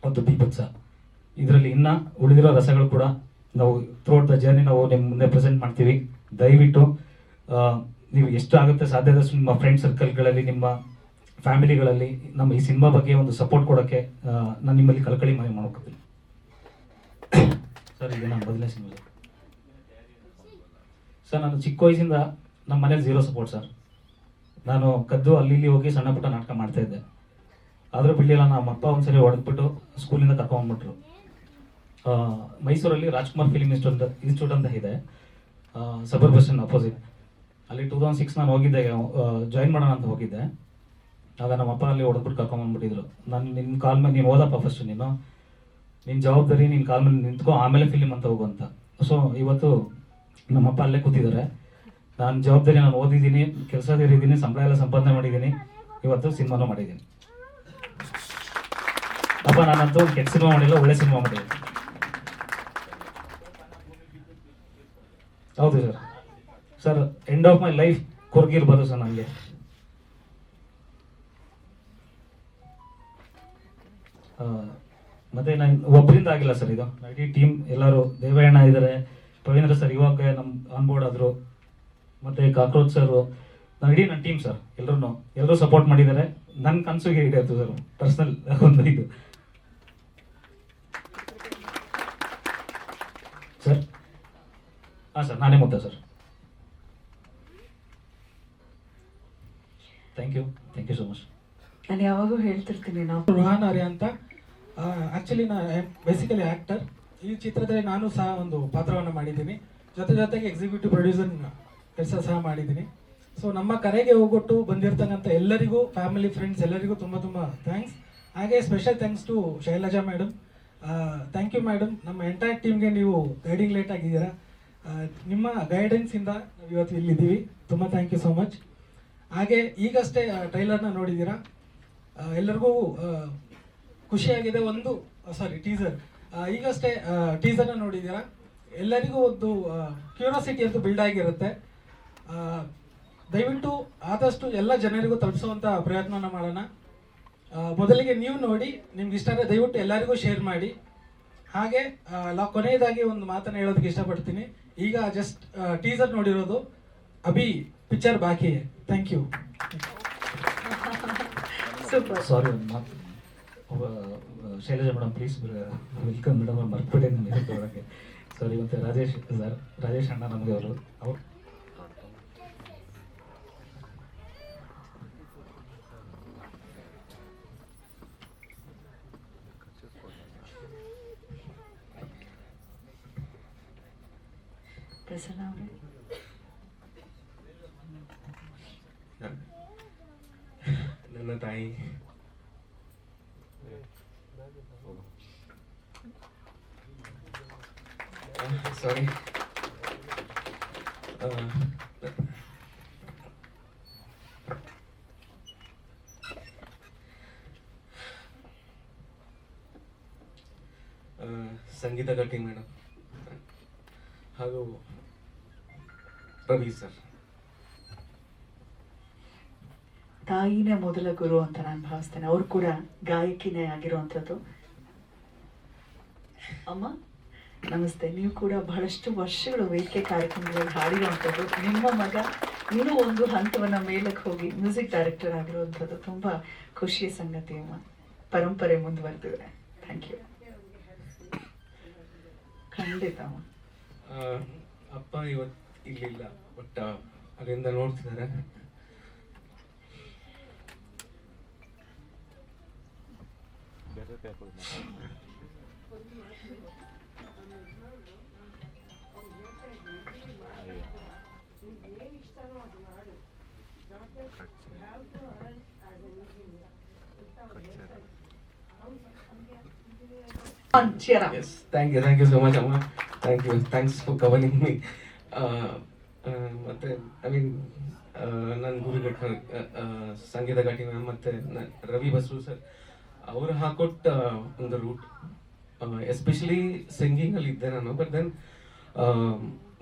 ಒಂದು ಬೀಭತ್ಸ. ಇದರಲ್ಲಿ ಇನ್ನು ಉಳಿದಿರೋ ರಸಗಳು ಕೂಡ ನಾವು ಥ್ರೂಔಟ್ ದ ಜರ್ನಿ ನಾವು ನಿಮ್ಮ ಮುಂದೆ ಪ್ರೆಸೆಂಟ್ ಮಾಡ್ತೀವಿ. ದಯವಿಟ್ಟು ನೀವು ಎಷ್ಟು ಆಗುತ್ತೆ ಸಾಧ್ಯದಷ್ಟು ನಿಮ್ಮ ಫ್ರೆಂಡ್ ಸರ್ಕಲ್ಗಳಲ್ಲಿ, ನಿಮ್ಮ ಫ್ಯಾಮಿಲಿಗಳಲ್ಲಿ ನಮ್ಮ ಈ ಸಿನಿಮಾ ಬಗ್ಗೆ ಒಂದು ಸಪೋರ್ಟ್ ಕೊಡೋಕ್ಕೆ ನಾನು ನಿಮ್ಮಲ್ಲಿ ಕಳಕಳಿ ಮನೆ ಮಾಡ್ಕೊತೀನಿ ಸರ್. ಇದು ನನ್ನ ಮೊದಲನೇ ಸಿನಿಮಾ ಸರ್. ನಾನು ಚಿಕ್ಕ ವಯಸ್ಸಿಂದ ನಮ್ಮ ಮನೇಲಿ 0 ಸಪೋರ್ಟ್ ಸರ್. ನಾನು ಕದ್ದು ಅಲ್ಲಿ ಇಲ್ಲಿ ಹೋಗಿ ಸಣ್ಣ ಪುಟ್ಟ ನಾಟಕ ಮಾಡ್ತಾ ಇದ್ದೆ. ಆದರೂ ಬಿಡಲಿಲ್ಲ. ನಮ್ಮ ಅಪ್ಪ ಒಂದ್ಸರಿ ಹೊಡೆದ್ಬಿಟ್ಟು ಸ್ಕೂಲಿಂದ ಕರ್ಕೊಂಡ್ಬಿಟ್ರು. ಮೈಸೂರಲ್ಲಿ ರಾಜ್ಕುಮಾರ್ ಫಿಲ್ಮ್ ಇನ್ಸ್ಟಿಟ್ಯೂಟ್ ಅಂತ ಇದೆ, ಸಬರ್ ಬಸ್ ಸ್ಟ್ಯಾಂಡ್ ಅಪೋಸಿಟ್. ಅಲ್ಲಿ 2006 ನಾನು ಹೋಗಿದ್ದೆ, ಜಾಯಿನ್ ಮಾಡೋಣ ಅಂತ ಹೋಗಿದ್ದೆ. ಆಗ ನಮ್ಮ ಅಪ್ಪ ಅಲ್ಲಿ ಹೊಡೆದ್ಬಿಟ್ಟು ಕರ್ಕೊಂಡ್ಬಂದ್ಬಿಟ್ಟಿದ್ರು. ನಾನು ನಿನ್ನ ಕಾಲ್ ಮೇಲೆ ನೀನು ಓದಪ್ಪ, ಫಸ್ಟ್ ನಿನ್ನ ಜವಾಬ್ದಾರಿ, ನಿನ್ನ ಕಾಲ್ ಮೇಲೆ ನಿಂತ್ಕೊ, ಆಮೇಲೆ ಫಿಲ್ಮ್ ಅಂತ ಹೋಗು ಅಂತ. ಸೊ ಇವತ್ತು ನಮ್ಮಪ್ಪ ಅಲ್ಲೇ ಕೂತಿದ್ದಾರೆ. ನಾನು ಜವಾಬ್ದಾರಿ, ನಾನು ಓದಿದ್ದೀನಿ, ಕೆಲಸದಿದ್ದೀನಿ, ಸಂಬಳ ಎಲ್ಲ ಸಂಪಾದನೆ ಮಾಡಿದ್ದೀನಿ. ಇವತ್ತು ಸಿನಿಮಾನೂ ಮಾಡಿದ್ದೀನಿ. ಅಪ್ಪ ನಾನಂತೂ ಕೆಟ್ಟ ಸಿನಿಮಾ ಮಾಡಿಲ್ಲ, ಒಳ್ಳೆ ಸಿನಿಮಾ ಮಾಡಿದ್ದೀನಿ. ಹೌದು sir. End of my life ಕೊರ್ಗಿರ್ಬೋದು ಸರ್ ನನಗೆ. ಮತ್ತು ನಾನು ಒಬ್ಬರಿಂದ ಆಗಿಲ್ಲ ಸರ್ ಇದು, ಇಡೀ ಟೀಮ್ ಎಲ್ಲರೂ, ದೇವಯ್ಯಣ್ಣ ಇದ್ದಾರೆ, ಪ್ರವೀಂದ್ರ ಸರ್ ಇವಾಗ ನಮ್ಮ ಆನ್ಬೋರ್ಡ್ ಆದರು, ಮತ್ತು ಕಾಕ್ರೋಚ್ ಸರು, ಇಡೀ ನನ್ನ ಟೀಮ್ ಸರ್, ಎಲ್ಲರೂ ಸಪೋರ್ಟ್ ಮಾಡಿದ್ದಾರೆ. ನನ್ನ ಕನಸಿಗೆ ಹಿಡಿಯಿತು ಸರ್, ಪರ್ಸ್ನಲ್ ಒಂದು ಇದು ಸರ್. ಹಾಂ ಸರ್, ನಾನೇ ಮುದ್ದೆ sir. Thank you so much. ನಾನು ಯಾವಾಗೂ ಹೇಳ್ತಿರ್ತೀನಿ, ನಾವು ರೋಹನ್ ಆರ್ಯ ಅಂತ. ಆ್ಯಕ್ಚುಲಿ ನಾನು ಬೇಸಿಕಲಿ ಆ್ಯಕ್ಟರ್. ಈ ಚಿತ್ರದಲ್ಲಿ ನಾನು ಸಹ ಒಂದು ಪಾತ್ರವನ್ನು ಮಾಡಿದ್ದೀನಿ, ಜೊತೆಗೆ ಎಕ್ಸಿಕ್ಯೂಟಿವ್ ಪ್ರೊಡ್ಯೂಸರ್ ಕೆಲಸ ಸಹ ಮಾಡಿದ್ದೀನಿ. ಸೊ ನಮ್ಮ ಕರೆಗೆ ಹೋಗೊಟ್ಟು ಬಂದಿರ್ತಕ್ಕಂಥ ಎಲ್ಲರಿಗೂ, ಫ್ಯಾಮಿಲಿ ಫ್ರೆಂಡ್ಸ್ ಎಲ್ಲರಿಗೂ ತುಂಬ ಥ್ಯಾಂಕ್ಸ್. ಹಾಗೆ special thanks to Shailaja madam. Thank you madam. ನಮ್ಮ ಎಂಟೈರ್ ಟೀಮ್ಗೆ ನೀವು ಗೈಡಿಂಗ್ ಲೇಟ್ ಆಗಿದ್ದೀರಾ. ನಿಮ್ಮ ಗೈಡೆನ್ಸಿಂದ ನಾವು ಇವತ್ತು ಇಲ್ಲಿದ್ದೀವಿ. ತುಂಬ ಥ್ಯಾಂಕ್ ಯು ಸೋ ಮಚ್. ಹಾಗೆ ಈಗಷ್ಟೇ ಟ್ರೈಲರ್ನ ನೋಡಿದ್ದೀರಾ, ಎಲ್ಲರಿಗೂ ಖುಷಿಯಾಗಿದೆ. ಟೀಸರ್ ಈಗಷ್ಟೇ ಟೀಸರ್ನ ನೋಡಿದ್ದೀರಾ, ಎಲ್ಲರಿಗೂ ಒಂದು ಕ್ಯೂರಿಯಾಸಿಟಿ ಅಂತೂ ಬಿಲ್ಡ್ ಆಗಿರುತ್ತೆ. ದಯವಿಟ್ಟು ಆದಷ್ಟು ಎಲ್ಲ ಜನರಿಗೂ ತಲುಪಿಸುವಂಥ ಪ್ರಯತ್ನನ ಮಾಡೋಣ. ಮೊದಲಿಗೆ ನೀವು ನೋಡಿ, ನಿಮ್ಗೆ ಇಷ್ಟ ಆದರೆ ದಯವಿಟ್ಟು ಎಲ್ಲರಿಗೂ ಶೇರ್ ಮಾಡಿ. ಹಾಗೆ ಕೊನೆಯದಾಗಿ ಒಂದು ಮಾತನ್ನು ಹೇಳೋದಕ್ಕೆ ಇಷ್ಟಪಡ್ತೀನಿ. ಈಗ ಜಸ್ಟ್ ಟೀಸರ್ ನೋಡಿರೋದು, ಅಭಿ ಪಿಕ್ಚರ್ ಬಾಕಿ. Thank you. ಸೂಪರ್. ಸಾರಿ, ಒಂದು ಮಾತು. Shailaja madam please welcome madam, ಅವ್ರು ಮರ್ತ್ಬಿಟ್ಟೆ ನಿಮ್ಮ ಹೆಸರು ತಗೊಳಕ್ಕೆ. ಸಾರಿ. ಮತ್ತು ರಾಜೇಶ್ ಅಣ್ಣ ನಮಗೆ ಅವರು ಪ್ರಸನ್ನ ಅವರೇ, ನನ್ನ ತಾಯಿ, ಸಾರಿ, ಸಂಗೀತ ಗಟ್ಟಿ ಮೇಡಮ್ ಹಾಗೂ ರವಿ ಸರ್. ತಾಯಿನೇ ಮೊದಲ ಗುರು ಅಂತ ನಾನು ಭಾವಿಸ್ತೇನೆ. ಅವ್ರು ಕೂಡ ಗಾಯಕಿನೇ ಆಗಿರುವಂಥದ್ದು. ಅಮ್ಮ ನಮಸ್ತೆ. ನೀವು ಕೂಡ ಬಹಳಷ್ಟು ವರ್ಷಗಳು ವೇದಿಕೆ ಕಾರ್ಯಕ್ರಮಗಳಲ್ಲಿ ಹಾಡಿರುವಂಥದ್ದು. ನಿಮ್ಮ ಮಗ ಇನ್ನೂ ಒಂದು ಹಂತವನ್ನ ಮೇಲಕ್ಕೆ ಹೋಗಿ ಮ್ಯೂಸಿಕ್ ಡೈರೆಕ್ಟರ್ ಆಗಿರುವಂಥದ್ದು ತುಂಬ ಖುಷಿಯ ಸಂಗತಿ ಅಮ್ಮ. ಪರಂಪರೆ ಮುಂದುವರೆದಿದೆ. Thank you. ಖಂಡಿತ ಅಮ್ಮ. ಅಪ್ಪ ಇವತ್ತು ಇಲ್ಲಿಲ್ಲ, ಬಟ್ ಅಲ್ಲಿಂದ ನೋಡ್ತಿದ್ದಾರೆ. Cheer up. Yes, thank you so much, Amma. Thanks for covering me. ಮತ್ತೆ ನನ್ನ ಗುರುಗಳು ಸಂಗೀತ ಘಾಟಿ ಮ್ಯಾಮ್ ಮತ್ತೆ ರವಿ ಬಸ್ರು ಸರ್, ಅವರು ಹಾಕೊಟ್ಟ ಒಂದು ರೂಟ್. ಎಸ್ಪೆಷಲಿ ಸಿಂಗಿಂಗ್ ಅಲ್ಲಿ ಇದ್ದೆ ನಾನು. ಬಟ್ ದೆನ್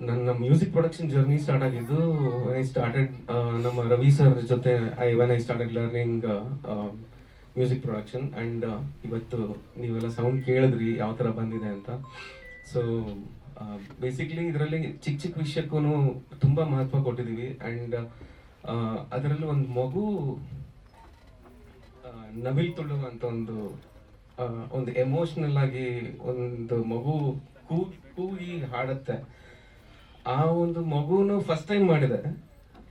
ನನ್ನ ಮ್ಯೂಸಿಕ್ ಪ್ರೊಡಕ್ಷನ್ ಜರ್ನಿ ಸ್ಟಾರ್ಟ್ ಆಗಿದ್ದು ಐ ಸ್ಟಾರ್ಟೆಡ್ ನಮ್ಮ ರವಿ ಸರ್ ಜೊತೆ. I started learning music production. And ಇವತ್ತು ನೀವೆಲ್ಲ ಸೌಂಡ್ ಕೇಳಿದ್ರಿ ಯಾವ ಥರ ಬಂದಿದೆ ಅಂತ. ಸೊ ಬೇಸಿಕ್ಲಿ ಇದರಲ್ಲಿ ಚಿಕ್ಕ ವಿಷಯಕ್ಕೂ ತುಂಬ ಮಹತ್ವ ಕೊಟ್ಟಿದ್ದೀವಿ. ಆ್ಯಂಡ್ ಅದರಲ್ಲಿ ಒಂದು ಮಗು ನವಿಲ್ ತುಳು ಅಂತ ಒಂದು ಎಮೋಷ್ನಲ್ ಆಗಿ ಒಂದು ಮಗು ಕೂಗಿ ಹಾಡುತ್ತೆ. ಆ ಒಂದು ಮಗುನು ಫಸ್ಟ್ ಟೈಮ್ ಮಾಡಿದೆ.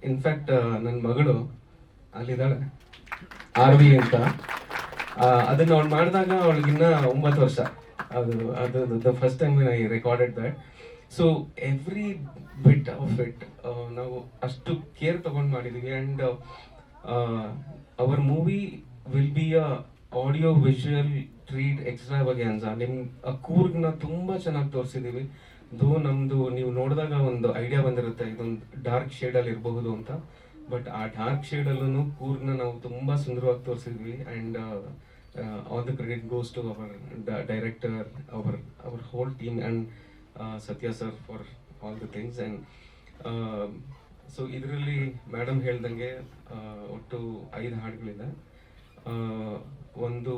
ಇನ್ಫ್ಯಾಕ್ಟ್ ನನ್ನ ಮಗಳು ಅಲ್ಲಿದ್ದಾಳೆ, ಆರ್ವಿ ಅಂತ. ಅದನ್ನ ಅವ್ಳು ಮಾಡಿದಾಗ ಅವಳಿಗಿನ್ನ 9 ವರ್ಷ. ಅದು first time I recorded that. So every bit of it ನಾವು ಅಷ್ಟು ಕೇರ್ ತಗೊಂಡು ಮಾಡಿದೀವಿ. And our movie will be a audio visual treat extravaganza. ಆ ಕೂರ್ಗ್ನ ತುಂಬಾ ಚೆನ್ನಾಗಿ ತೋರಿಸಿದೀವಿ. ನಮ್ದು ನೀವು ನೋಡಿದಾಗ ಒಂದು ಐಡಿಯಾ ಬಂದಿರುತ್ತೆ, ಇದೊಂದು ಡಾರ್ಕ್ ಶೇಡ್ ಅಲ್ಲಿ ಇರಬಹುದು ಅಂತ. ಬಟ್ ಆ ಡಾರ್ಕ್ ಶೇಡ್ ಅಲ್ಲೂ ಕೂರ್ಗ್ನ ನಾವು ತುಂಬಾ ಸುಂದರವಾಗಿ ತೋರಿಸಿದ್ವಿ. And all the credit goes to our director, our whole team, and Satya sir for all the things. And so ಇದರಲ್ಲಿ ಮೇಡಮ್ ಹೇಳ್ದಂಗೆ ಒಟ್ಟು 5 ಹಾಡುಗಳಿದೆ. ಒಂದು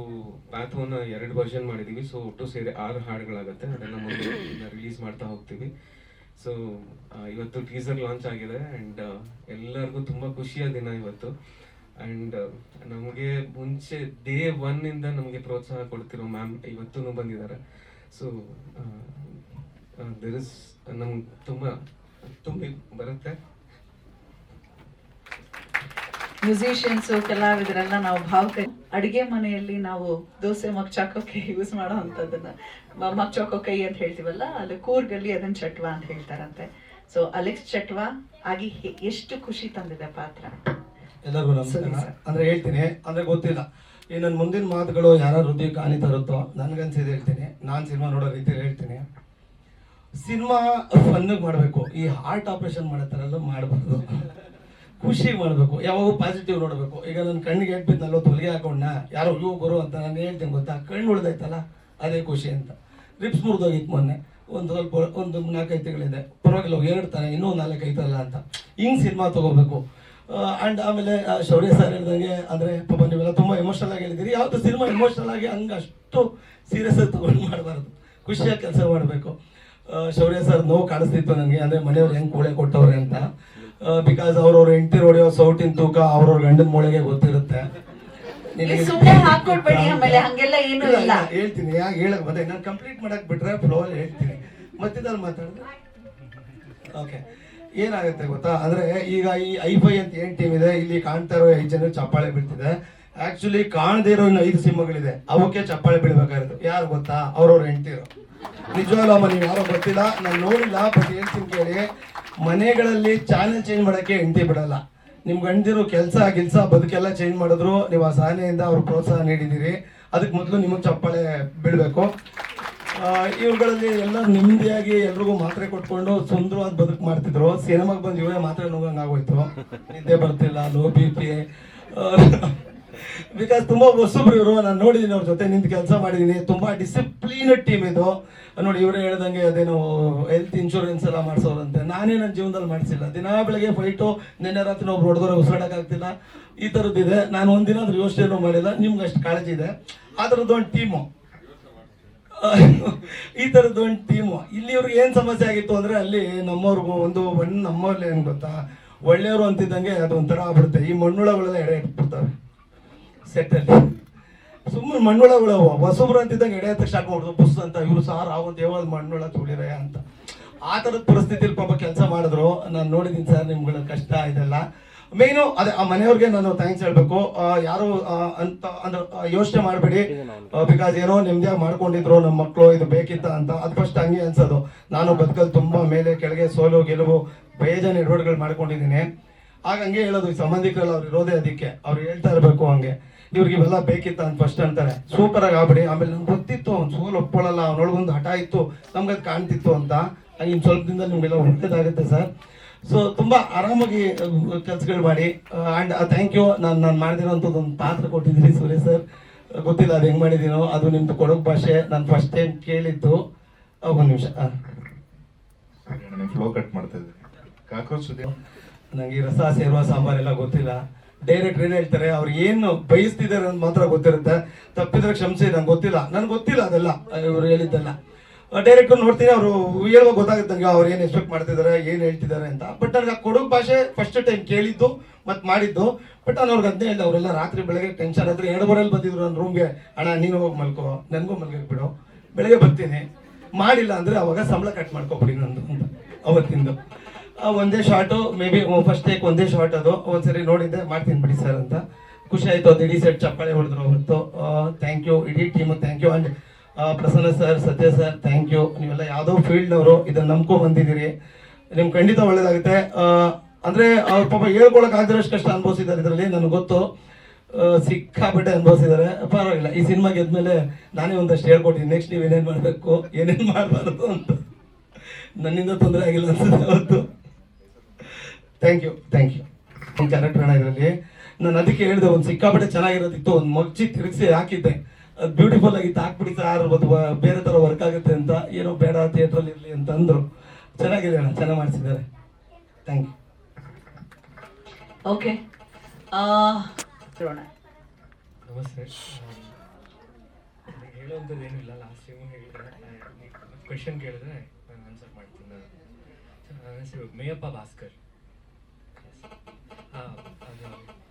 ಪ್ಯಾಥವನ್ನು 2 ವರ್ಷನ್ ಮಾಡಿದೀವಿ. ಸೊ ಒಟ್ಟು ಸೇರಿ 6 ಹಾಡುಗಳಾಗತ್ತೆ. ಅದನ್ನ ಮುಂದೆ ರಿಲೀಸ್ ಮಾಡ್ತಾ ಹೋಗ್ತೀವಿ. ಸೊ ಇವತ್ತು ಟೀಸರ್ ಲಾಂಚ್ ಆಗಿದೆ ಆ್ಯಂಡ್ ಎಲ್ಲರಿಗೂ ತುಂಬ ಖುಷಿಯ ದಿನ ಇವತ್ತು. ಆ್ಯಂಡ್ ನಮಗೆ ಮುಂಚೆ ಡೇ 1 ಇಂದ ನಮಗೆ ಪ್ರೋತ್ಸಾಹ ಕೊಡ್ತಿರೋ ಮ್ಯಾಮ್ ಇವತ್ತೂ ಬಂದಿದ್ದಾರೆ. ಸೊ ದೇರ್ ಇಸ್ ನಮ್ಗೆ ತುಂಬಿ ಬರುತ್ತೆ. ಮ್ಯೂಸಿಷಿಯನ್ಸು, ಕಲಾವಿದರೆಲ್ಲ ನಾವು ಭಾವುಕ. ಅಡಿಗೆ ಮನೆಯಲ್ಲಿ ನಾವು ದೋಸೆ ಮಗ್ಚಾಕೋಕೆ ಯೂಸ್ ಮಾಡೋ ಅಂಥದ್ದನ್ನ ಮಗ್ಚಾಕೋ ಅಂತ ಹೇಳ್ತೀವಲ್ಲ, ಅಲ್ಲಿ ಕೂರ್ಗಲ್ಲಿ ಅದನ್ನ ಚಟ್ವಾ ಅಂತ ಹೇಳ್ತಾರಂತೆ. ಸೊ ಅಲೆಕ್ಸ್ ಚಟ್ವಾ ಆಗಿ ಎಷ್ಟು ಖುಷಿ ತಂದಿದೆ ಪಾತ್ರ. ಎಲ್ಲರಿಗೂ ನಮಸ್ಕಾರ. ಅಂದ್ರೆ ಹೇಳ್ತೀನಿ, ಅಂದ್ರೆ ಗೊತ್ತಿಲ್ಲ ಈ ನನ್ನ ಮುಂದಿನ ಮಾತುಗಳು ಯಾರ ಹೃದಯಕ್ಕೆ ಹಾನಿ ತರುತ್ತೋ ನನ್ಗನ್ಸಿದ್ದು ಹೇಳ್ತೀನಿ. ನಾನು ಸಿನಿಮಾ ನೋಡೋ ರೀತಿಯಲ್ಲಿ ಹೇಳ್ತೀನಿ, ಸಿನಿಮಾ ಫನ್ನಿಗೆ ಮಾಡಬೇಕು. ಈ ಹಾರ್ಟ್ ಆಪರೇಷನ್ ಮಾಡೋ ಥರ ಎಲ್ಲ ಮಾಡಬಾರ್ದು. ಖುಷಿ ಮಾಡಬೇಕು, ಯಾವಾಗ ಪಾಸಿಟಿವ್ ನೋಡಬೇಕು. ಈಗ ನನ್ನ ಕಣ್ಣಿಗೆ ಎಟ್ಬಿಟ್ಟು ನಲ್ವತ್ತು ಹೊಲಿಗೆ ಹಾಕೊಂಡ ಯಾರೋ ಇವು ಬರು ಅಂತ ನಾನು ಹೇಳ್ತೀನಿ ಗೊತ್ತಾ, ಕಣ್ಣು ಉಳ್ದೈತಲ್ಲ ಅದೇ ಖುಷಿ ಅಂತ. ರಿಪ್ಸ್ ಮುರಿದೋಗಿತ್ತು ಮೊನ್ನೆ, ಒಂದು ಸ್ವಲ್ಪ ಒಂದು 4-5 ತಿಂಗಳಿದೆ, ಪರವಾಗಿಲ್ಲ ಹೇಳ್ತಾನೆ ಇನ್ನೂ 4 ಐತಲ್ಲ ಅಂತ. ಹಿಂಗೆ ಸಿನಿಮಾ ತಗೋಬೇಕು. ಆ್ಯಂಡ್ ಆಮೇಲೆ ಶೌರ್ಯ ಸರ್ ಹೇಳ್ದಂಗೆ ಅಂದರೆ ಪಾಪ ನೀವೆಲ್ಲ ತುಂಬ ಎಮೋಷನಲ್ ಆಗಿ ಹೇಳಿದ್ದೀರಿ. ಯಾವುದು ಸಿನಿಮಾ ಎಮೋಷನಲ್ ಆಗಿ ಹಂಗೆ ಅಷ್ಟು ಸೀರಿಯಸ್ ಆಗಿ ತೊಗೊಂಡು ಮಾಡಬಾರ್ದು, ಖುಷಿಯಾಗಿ ಕೆಲಸ ಮಾಡಬೇಕು. ಶೌರ್ಯ ಸರ್ ನೋವು ಕಾಣಿಸ್ತಿತ್ತು ನನಗೆ, ಅಂದರೆ ಮನೆಯವ್ರು ಹೆಂಗೆ ಕೂಳೆ ಕೊಟ್ಟವ್ರೆ ಅಂತ. ಬಿಕಾಸ್ ಅವ್ರವ್ರ ಹೆಂಡತಿ ಹೊಡೆಯೋ ಸೌಟಿನ ತೂಕ ಅವ್ರವ್ರ ಗಂಡನ ಮೂಳೆಗೆ ಗೊತ್ತಿರುತ್ತೆ. ಹೇಳ್ತೀನಿ ಯಾಕೆ ಹೇಳಕ್ ಬಂದೆ, ನಾನು ಕಂಪ್ಲೀಟ್ ಮಾಡಕ್ ಬಿಟ್ರೆ ಫ್ಲೋ ಅಲ್ಲಿ ಹೇಳ್ತೀನಿ, ಮತ್ತಿದಲ್ಲಿ ಮಾತಾಡಿದ್ರೆ ಓಕೆ. ಏನಾಗುತ್ತೆ ಗೊತ್ತಾ, ಅಂದ್ರೆ ಈಗ ಈ ಐಫೈ ಅಂತ ಏನ್ ಟೀಮ್ ಇದೆ, ಇಲ್ಲಿ ಕಾಣ್ತಾ ಇರೋ 5 ಜನ ಚಪ್ಪಾಳೆ ಬೀಳ್ತಿದೆ. ಆಕ್ಚುಲಿ ಕಾಣದೇ ಇರೋ ಇನ್ನು 5 ಸಿನಿಮಾಗಳಿದೆ, ಅವಕ್ಕೆ ಚಪ್ಪಾಳೆ ಬೀಳ್ಬೇಕಾಗಿರುತ್ತೆ. ಯಾರು ಗೊತ್ತಾ, ಅವ್ರವ್ರ ಹೆಂಡತಿರು. ನಿಜವಾಗ್ಲೂ ಅಮ್ಮ ನೀವು ಯಾರೋ ಗೊತ್ತಿಲ್ಲ, ನಾನು ನೋಡಿಲ್ಲ, ಬಟ್ ಹೇಳ್ತೀನಿ ಕೇಳಿ. ಮನೆಗಳಲ್ಲಿ ಚಾನೆಲ್ ಚೇಂಜ್ ಮಾಡೋಕ್ಕೆ ಹೆಂಡತಿ ಬಿಡಲ್ಲ. ನಿಮ್ ಗಂಡಿರು ಕೆಲಸ ಗಿಲ್ಸ ಬದುಕೆಲ್ಲ ಚೇಂಜ್ ಮಾಡಿದ್ರು, ನೀವು ಆ ಸಹನೆಯಿಂದ ಅವ್ರು ಪ್ರೋತ್ಸಾಹ ನೀಡಿದ್ದೀರಿ. ಅದಕ್ಕೆ ಮೊದಲು ನಿಮಗೆ ಚಪ್ಪಾಳೆ ಬೀಳ್ಬೇಕು. ಇವುಗಳಲ್ಲಿ ಎಲ್ಲ ನೆಮ್ಮದಿಯಾಗಿ ಎಲ್ರಿಗೂ ಮಾತ್ರೆ ಕೊಟ್ಕೊಂಡು ಸುಂದರವಾದ ಬದುಕು ಮಾಡ್ತಿದ್ರು. ಸಿನಿಮಾಗೆ ಬಂದು ಇವರೇ ಮಾತ್ರೆ ನೋಗಂಗೆ ಆಗೋಯ್ತು, ನಿದ್ದೆ ಬರ್ತಿಲ್ಲ, ಲೋ BP. ಬಿಕಾಸ್ ತುಂಬಾ ಹೊಸಬ್ರು ಇವರು, ನಾನು ನೋಡಿದ್ದೀನಿ, ಅವ್ರ ಜೊತೆ ನಿಂತು ಕೆಲಸ ಮಾಡಿದ್ದೀನಿ. ತುಂಬಾ ಡಿಸಿಪ್ಲಿನ್ ಟೀಮ್ ಇದು. ನೋಡಿ ಇವರೇ ಹೇಳ್ದಂಗೆ ಅದೇನೋ ಹೆಲ್ತ್ ಇನ್ಶೂರೆನ್ಸ್ ಎಲ್ಲ ಮಾಡಿಸೋರಂತೆ. ನಾನೇ ನನ್ನ ಜೀವನದಲ್ಲಿ ಮಾಡಿಸಿಲ್ಲ. ದಿನಾ ಬೆಳಗ್ಗೆ ಫೈಟು, ನಿನ್ನೆ ರಾತ್ರಿ ಒಬ್ರು ಹೊಡೆದವ್ರೆ ಉಸಿರಾಡಕ್ಕಾಗ್ತಿಲ್ಲ, ಈ ಥರದ್ದಿದೆ. ನಾನು ಒಂದಿನ ಅದ್ರ ಯೋಚನೆ ಮಾಡಿಲ್ಲ, ನಿಮ್ಗೆ ಅಷ್ಟು ಕಾಳಜಿ ಇದೆ. ಆ ಥರದ್ದೊಂದು ಟೀಮು, ಈ ಥರದ್ದೊಂದು ಟೀಮು. ಇಲ್ಲಿ ಇವ್ರಿಗೆ ಏನು ಸಮಸ್ಯೆ ಆಗಿತ್ತು ಅಂದರೆ, ಅಲ್ಲಿ ನಮ್ಮವ್ರಿಗೂ ಒಂದು ನಮ್ಮವ್ರಲ್ಲಿ ಏನು ಗೊತ್ತಾ, ಒಳ್ಳೆಯವರು ಅಂತಿದ್ದಂಗೆ ಅದು ಒಂಥರ ಆಗ್ಬಿಡುತ್ತೆ. ಈ ಮಣ್ಣುಳಗಳೆಲ್ಲ ಎಡೆ ಇಟ್ಬಿಡ್ತವೆ ಸೆಟ್ಟಲ್ಲಿ. ಸುಮ್ಮನೆ ಮಣ್ಣುಳಗಳು ಹೊಸಬ್ರು ಅಂತಿದ್ದಂಗೆ ಎಡೆ ಎತ್ತಕ್ಕೆ ಸ್ಟಾರ್ಟ್ ಮಾಡೋದು, ಬುಸ್ ಅಂತ. ಇವರು ಸಾರ್ ಆಗೊಂದು ಯಾವಾಗ ಮಣ್ಣುಳ ತುಳಿರೆ ಅಂತ. ಆ ಥರದ ಪರಿಸ್ಥಿತಿಲಿ ಪಾಪ ಕೆಲಸ ಮಾಡಿದ್ರು. ನಾನು ನೋಡಿದ್ದೀನಿ ಸರ್ ನಿಮ್ಗಳ ಕಷ್ಟ ಇದೆಲ್ಲ. ಮೇಯ್ನು ಅದೇ ಆ ಮನೆಯವ್ರಿಗೆ ನಾನು ಥ್ಯಾಂಕ್ಸ್ ಹೇಳ್ಬೇಕು. ಯಾರು ಅಂತ ಅಂದ್ರೆ ಯೋಚನೆ ಮಾಡಬೇಡಿ, ಬಿಕಾಸ್ ಏನೋ ನೆಮ್ಮದಿಯಾಗಿ ಮಾಡ್ಕೊಂಡಿದ್ರು ನಮ್ಮ ಮಕ್ಕಳು, ಇದು ಬೇಕಿತ್ತ ಅಂತ. ಅದು ಫಸ್ಟ್ ಹಂಗೆ ಅನ್ಸೋದು. ನಾನು ಬದುಕಲ್ಲಿ ತುಂಬಾ ಮೇಲೆ ಕೆಳಗೆ ಸೋಲು ಗೆಲುವು ಬೇಜಾನ ಎಡವಟ್ಗಳು ಮಾಡ್ಕೊಂಡಿದ್ದೀನಿ. ಆಗ ಹಂಗೆ ಹೇಳೋದು, ಈ ಸಂಬಂಧಿಕರಲ್ಲಿ ಅವ್ರು ಇರೋದೇ ಅದಕ್ಕೆ, ಅವ್ರು ಹೇಳ್ತಾ ಇರಬೇಕು ಹಂಗೆ. ಇವ್ರಿಗೆ ಇವೆಲ್ಲ ಬೇಕಿತ್ತ ಅಂತ ಫಸ್ಟ್ ಅಂತಾರೆ, ಸೂಪರ್ ಆಗಿ ಆಗ್ಬಿಡಿ. ಆಮೇಲೆ ನಮ್ಗೆ ಗೊತ್ತಿತ್ತು ಅವ್ನು ಸೋಲು ಒಪ್ಕೊಳ್ಳಲ್ಲ, ಅವನೊಳಗೊಂದು ಹಠ ಇತ್ತು, ನಮ್ಗೆ ಅದು ಕಾಣ್ತಿತ್ತು ಅಂತ. ಇನ್ನು ಸ್ವಲ್ಪ ದಿನದಲ್ಲಿ ನಿಮ್ಗೆಲ್ಲ ಒಳ್ಳೇದಾಗುತ್ತೆ ಸರ್. ಸೊ ತುಂಬಾ ಆರಾಮಾಗಿ ಕೆಲಸಗಳು ಮಾಡಿ. And thank you. ನಾನು ಮಾಡಿದಿರೋಂಥದ್ದು ಒಂದು ಪಾತ್ರ ಕೊಟ್ಟಿದ್ದೀನಿ ಸೂರ್ಯ ಸರ್. ಗೊತ್ತಿಲ್ಲ ಅದು ಹೆಂಗೆ ಮಾಡಿದ್ದೀನೋ, ಅದು ನಿಮ್ದು ಕೊಡೋಕ್ ಭಾಷೆ. ನಾನು ಫಸ್ಟ್ ಟೈಮ್ ಕೇಳಿದ್ದು. ಒಂದು ನಿಮಿಷ, ಫ್ಲೋ ಕಟ್ ಮಾಡ್ತಾ ಇದ್ದೀನಿ. ಕಾಕ್ರೋಚ್ ನಂಗೆ ರಸ ಸೇರುವ ಸಾಂಬಾರೆಲ್ಲ ಗೊತ್ತಿಲ್ಲ. ಡೈರೆಕ್ಟ್ ಏನ್ ಹೇಳ್ತಾರೆ, ಅವ್ರು ಏನು ಬಯಸ್ತಿದ್ದಾರೆ ಅಂತ ಮಾತ್ರ ಗೊತ್ತಿರುತ್ತೆ. ತಪ್ಪಿದ್ರೆ ಕ್ಷಮಿಸಿ, ನಂಗೆ ಗೊತ್ತಿಲ್ಲ, ನನ್ಗೆ ಗೊತ್ತಿಲ್ಲ ಅದೆಲ್ಲ ಇವ್ರು ಹೇಳಿದ್ದೆಲ್ಲ. ಡೈರೆಕ್ಟ್ ನೋಡ್ತೀನಿ, ಅವರು ಹೇಳುವಾಗ ಗೊತ್ತಾಗುತ್ತೆ ನಂಗೆ ಅವ್ರು ಏನು ಎಕ್ಸ್ಪೆಕ್ಟ್ ಮಾಡ್ತಿದ್ದಾರೆ, ಏನು ಹೇಳ್ತಿದ್ದಾರೆ ಅಂತ. ಬಟ್ ನನಗೆ ಕೊಡೋಕ್ ಭಾಷೆ ಫಸ್ಟ್ ಟೈಮ್ ಕೇಳಿದ್ದು ಮತ್ತು ಮಾಡಿದ್ದು. ಬಟ್ ನಾನು ಅವ್ರಿಗೆ ಅದನ್ನೇ ಹೇಳಿದೆ. ಅವರೆಲ್ಲ ರಾತ್ರಿ ಬೆಳಗ್ಗೆ ಟೆನ್ಷನ್ ಆದ್ರೆ 2 ಬಂದಿದ್ರು ನನ್ನ ರೂಮ್ಗೆ. ಅಣ್ಣ ನೀನು ಹೋಗಿ ಮಲ್ಕೋ, ನನಗೂ ಮಲ್ಗಕ್ಕೆ ಬಿಡು, ಬೆಳಗ್ಗೆ ಬರ್ತೀನಿ. ಮಾಡಿಲ್ಲ ಅಂದ್ರೆ ಅವಾಗ ಸಂಬಳ ಕಟ್ ಮಾಡ್ಕೊಬಿಡಿ ನಂದು ಅಂತ ಅವತ್ತಿಂದು. ಒಂದೇ short, may be first take ಒಂದೇ ಶಾರ್ಟ್. ಅದು ಒಂದ್ಸರಿ ನೋಡಿದ್ದೆ, ಮಾಡ್ತೀನಿ ಬಿಡಿ ಸರ್ ಅಂತ. ಖುಷಿ ಆಯ್ತು. ಅದು ಇಡೀ ಸೆಟ್ ಚಪ್ಪಾಳೆ ಹೊಡೆದ್ರು ಅವತ್ತು. ಥ್ಯಾಂಕ್ ಯು ಇಡೀ team, thank you. And Prasanna sir, Satya sir, thank you. ನೀವೆಲ್ಲ ಯಾವುದೋ ಫೀಲ್ಡ್ನವರು ಇದನ್ನ ನಂಬ್ಕೊ ಬಂದಿದ್ದೀರಿ. ನಿಮ್ಗೆ ಖಂಡಿತ ಒಳ್ಳೇದಾಗುತ್ತೆ. ಅಂದ್ರೆ ಅವ್ರ ಪಾಪ ಹೇಳ್ಕೊಳಕ್ ಆಗದಿರೋಷ್ಟು ಕಷ್ಟ ಅನುಭವಿಸಿದ್ದಾರೆ ಇದರಲ್ಲಿ, ನನಗೆ ಗೊತ್ತು. ಸಿಕ್ಕಾಪಟ್ಟೆ ಅನುಭವಿಸಿದ್ದಾರೆ. ಪರವಾಗಿಲ್ಲ, ಈ ಸಿನಿಮಾ ಗೆದ್ಮೇಲೆ ನಾನೇ ಒಂದಷ್ಟು ಹೇಳ್ಕೊಟ್ಟಿದ್ದೀನಿ. ನೆಕ್ಸ್ಟ್ ನೀವು ಏನೇನು ಮಾಡಬೇಕು, ಏನೇನು ಮಾಡಬಾರ್ದು ಅಂತ. ನನ್ನಿಂದ ತೊಂದರೆ ಆಗಿಲ್ಲ ಅನ್ಸುತ್ತೆ ಅವತ್ತು. Thank you. ಕ್ಯಾರೆಕ್ಟರ್ ಅಣ್ಣ ಇದರಲ್ಲಿ ನಾನು ಅದಕ್ಕೆ ಹೇಳಿದೆ, ಒಂದು ಸಿಕ್ಕಾಪಟ್ಟೆ ಚೆನ್ನಾಗಿರೋದಿತ್ತು, ಒಂದು ಮಗ್ಚಿ ತಿರುಗಿಸಿ ಹಾಕಿದ್ದೆ. ಅದು ಬ್ಯೂಟಿಫುಲ್ ಆಗಿತ್ತು, ಹಾಕ್ಬಿಡಿ ಸರ್, ಬೇರೆ ಥರ ವರ್ಕ್ ಆಗುತ್ತೆ ಅಂತ. ಏನೋ ಬೇಡ ಥಿಯೇಟ್ರಲ್ಲಿ ಇರಲಿ ಅಂತ ಅಂದರು. ಚೆನ್ನಾಗಿದೆ ಅಣ್ಣ, ಚೆನ್ನಾಗಿ ಮಾಡಿಸಿದ್ದಾರೆ. Thank you. ಓಕೆ, ನಮಸ್ತೆ. ಹೇಳುವಂಥದ್ದು ಏನೂ ಇಲ್ಲ. ಲಾಸ್ಟ್ ಟೈಮು ಹೇಳಿದ್ರೆ ಕ್ವೆಶನ್ ಕೇಳಿದ್ರೆ ನಾನು ಆನ್ಸರ್ ಮಾಡ್ತೀನಿ. ನನ್ನ ಹೆಸರು ಮೇಯಪ್ಪ ಭಾಸ್ಕರ್.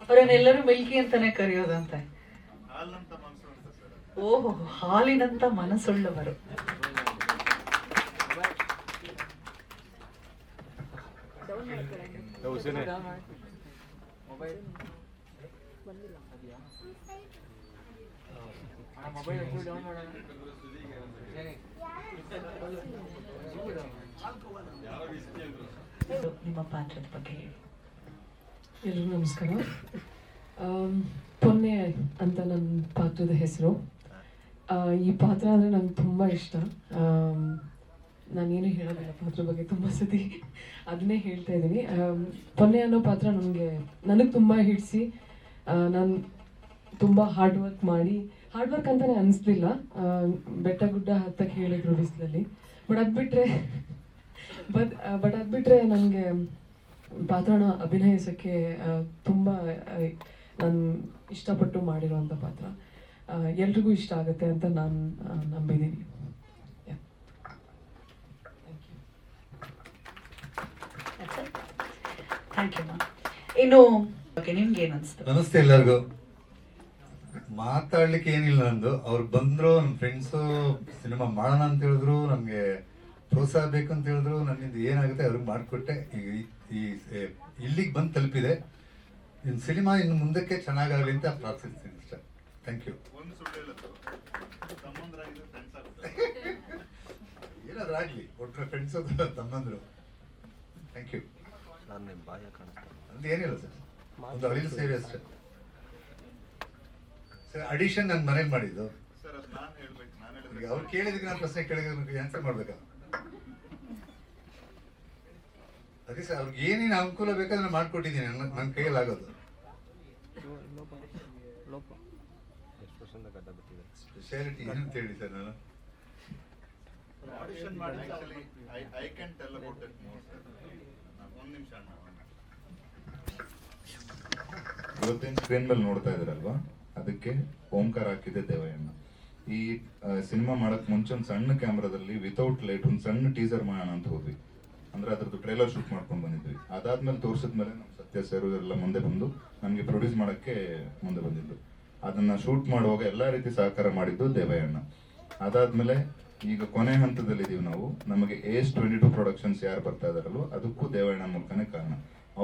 ಅವರನ್ನೆಲ್ಲರೂ ಮಿಲ್ಕಿ ಅಂತಾನೆ ಕರೆಯೋದಂತೆ. ಓಹೋ, ಹಾಲಿನಂತ ಮನಸ್ಸುಳ್ಳವರು. ನಿಮ್ಮ ಪಾತ್ರದ ಬಗ್ಗೆ ಹೇಳಿ. ಎಲ್ರಿಗೂ ನಮಸ್ಕಾರ. ಪೊನ್ನೆ ಅಂತ ನನ್ನ ಪಾತ್ರದ ಹೆಸರು. ಈ ಪಾತ್ರ ಅಂದರೆ ನಂಗೆ ತುಂಬ ಇಷ್ಟ. ನಾನೇನು ಹೇಳೋದಿಲ್ಲ ಪಾತ್ರ ಬಗ್ಗೆ, ತುಂಬ ಸತಿ ಅದನ್ನೇ ಹೇಳ್ತಾ ಇದ್ದೀನಿ. ಪೊನ್ನೆ ಅನ್ನೋ ಪಾತ್ರ ನನಗೆ ತುಂಬ ಹಿಡಿಸಿ, ನಾನು ತುಂಬ ಹಾರ್ಡ್ ವರ್ಕ್ ಮಾಡಿ, ಹಾರ್ಡ್ ವರ್ಕ್ ಅಂತಲೇ ಅನಿಸ್ಲಿಲ್ಲ. ಬೆಟ್ಟ ಗುಡ್ಡ ಹತ್ತಕ್ಕೆ ಹೇಳಿದ್ರು ಬಿಸಿಲಲ್ಲಿ. ಬಟ್ ಅದು ಬಿಟ್ಟರೆ ನನಗೆ ಪಾತ್ರನ ಅಭಿನಯಿಸೋಕ್ಕೆ ತುಂಬ ನಾನು ಇಷ್ಟಪಟ್ಟು ಮಾಡಿರೋಂಥ ಪಾತ್ರ. ಎಲ್ರಿಗೂ ಇಷ್ಟ ಆಗುತ್ತೆ ಅಂತ ನಾನು ನಂಬಿದ್ದೀನಿ. Thank you ma'am. ಇನ್ನು ನಿಮ್ಗೆ ಏನು ಅನಿಸ್ತು? ನಮಸ್ತೆ ಎಲ್ಲರಿಗೂ. ಮಾತಾಡ್ಲಿಕ್ಕೆ ಏನಿಲ್ಲ ನಂದು. ಅವ್ರು ಬಂದ್ರು, ನನ್ನ ಫ್ರೆಂಡ್ಸು ಸಿನಿಮಾ ಮಾಡೋಣ ಅಂತ ಹೇಳಿದ್ರು, ನಮಗೆ ಪ್ರೋತ್ಸಾಹ ಬೇಕಂತ ಹೇಳಿದ್ರು. ನನ್ನಿಂದ ಏನಾಗುತ್ತೆ ಅವ್ರಿಗೆ ಮಾಡಿಕೊಟ್ಟೆ. ಇಲ್ಲಿಗೆ ಬಂದು ತಲುಪಿದೆ. ಇನ್ನು ಸಿನಿಮಾ ಇನ್ನು ಮುಂದಕ್ಕೆ ಚೆನ್ನಾಗಾಗಲಿ ಅಂತ ಪ್ರಾರ್ಥಿಸ್ತೀನಿ ಅಷ್ಟೇ. Thank you. ಏನಾದ್ರು ಆಗಲಿ, ಒಟ್ಟರೆ ಫ್ರೆಂಡ್ಸು ತಮ್ಮಂದ್ರು. Thank you. ಅದು ಏನಿಲ್ಲ ಸರ್, ಒಂದು ಅಳಿಲು ಸೇವೆ ಅಷ್ಟೇ ಸರ್. ಅಡಿಷನ್ ನಾನು ಮನೇಲಿ ಮಾಡಿದ್ದು ಸರ್. ಅದು ನಾನು ಹೇಳ್ಬೇಕು. ಈಗ ಅವ್ರು ಕೇಳಿದಕ್ಕೆ ನಾನು ಪ್ರಶ್ನೆ ಕೇಳಿದ್ರೆ ಆನ್ಸರ್ ಮಾಡ್ಬೇಕಾ? ಅದೇ ಸರ್, ಅವ್ರಿಗೆ ಏನೇನು ಅನುಕೂಲ ಬೇಕಾದ್ರೆ ಮಾಡ್ಕೊಟ್ಟಿದ್ದೀನಿ. ನನ್ನ ಕೈಯಲ್ಲಿ ಆಗೋದು. ಸ್ಪೆಷಾಲಿಟಿ ಏನಂತ ಹೇಳಿ ಸರ್, ನಾನು ಆಡಿಷನ್ ಮಾಡಿ I can tell about that more sir. ಒಂದು ನಿಮಿಷ ಅಣ್ಣ. ಇವತ್ತಿನ ಸ್ಕ್ರೀನ್ ಮೇಲೆ ನೋಡ್ತಾ ಇದ್ರಲ್ವಾ, ಅದಕ್ಕೆ ಓಂಕಾರ ಹಾಕಿದೆ ದೇವಯ್ಯಣ್ಣ. ಈ ಸಿನಿಮಾ ಮಾಡಕ್ ಮುಂಚೆ ಒಂದು ಸಣ್ಣ ಕ್ಯಾಮ್ರಾದಲ್ಲಿ ವಿತೌಟ್ ಲೈಟ್ ಒಂದು ಸಣ್ಣ ಟೀಸರ್ ಮಾಡೋಣ ಅಂತ ಹೋದ್ವಿ. ಅಂದ್ರೆ ಅದ್ರದ್ದು ಟ್ರೈಲರ್ ಶೂಟ್ ಮಾಡ್ಕೊಂಡು ಬಂದಿದ್ವಿ. ಅದಾದ್ಮೇಲೆ ತೋರಿಸಿದ್ಮೇಲೆ ನಮ್ಮ ಸತ್ಯ ಸರ್ ಎಲ್ಲ ಮುಂದೆ ಬಂದು ನಮಗೆ ಪ್ರೊಡ್ಯೂಸ್ ಮಾಡಕ್ಕೆ ಮುಂದೆ ಬಂದಿದ್ದು. ಅದನ್ನ ಶೂಟ್ ಮಾಡುವಾಗ ಎಲ್ಲಾ ರೀತಿ ಸಹಕಾರ ಮಾಡಿದ್ದು ದೇವಯ್ಯಣ್ಣ. ಅದಾದ್ಮೇಲೆ ಈಗ ಕೊನೆ ಹಂತದಲ್ಲಿ ಇದೀವಿ ನಾವು. ನಮಗೆ AS22 ಪ್ರೊಡಕ್ಷನ್ಸ್ ಯಾರು ಬರ್ತಾ ಇದಾರಲ್ವ, ಅದಕ್ಕೂ ದೇವಯ್ಯಣ್ಣ ಮೂಲಕನೇ ಕಾರಣ.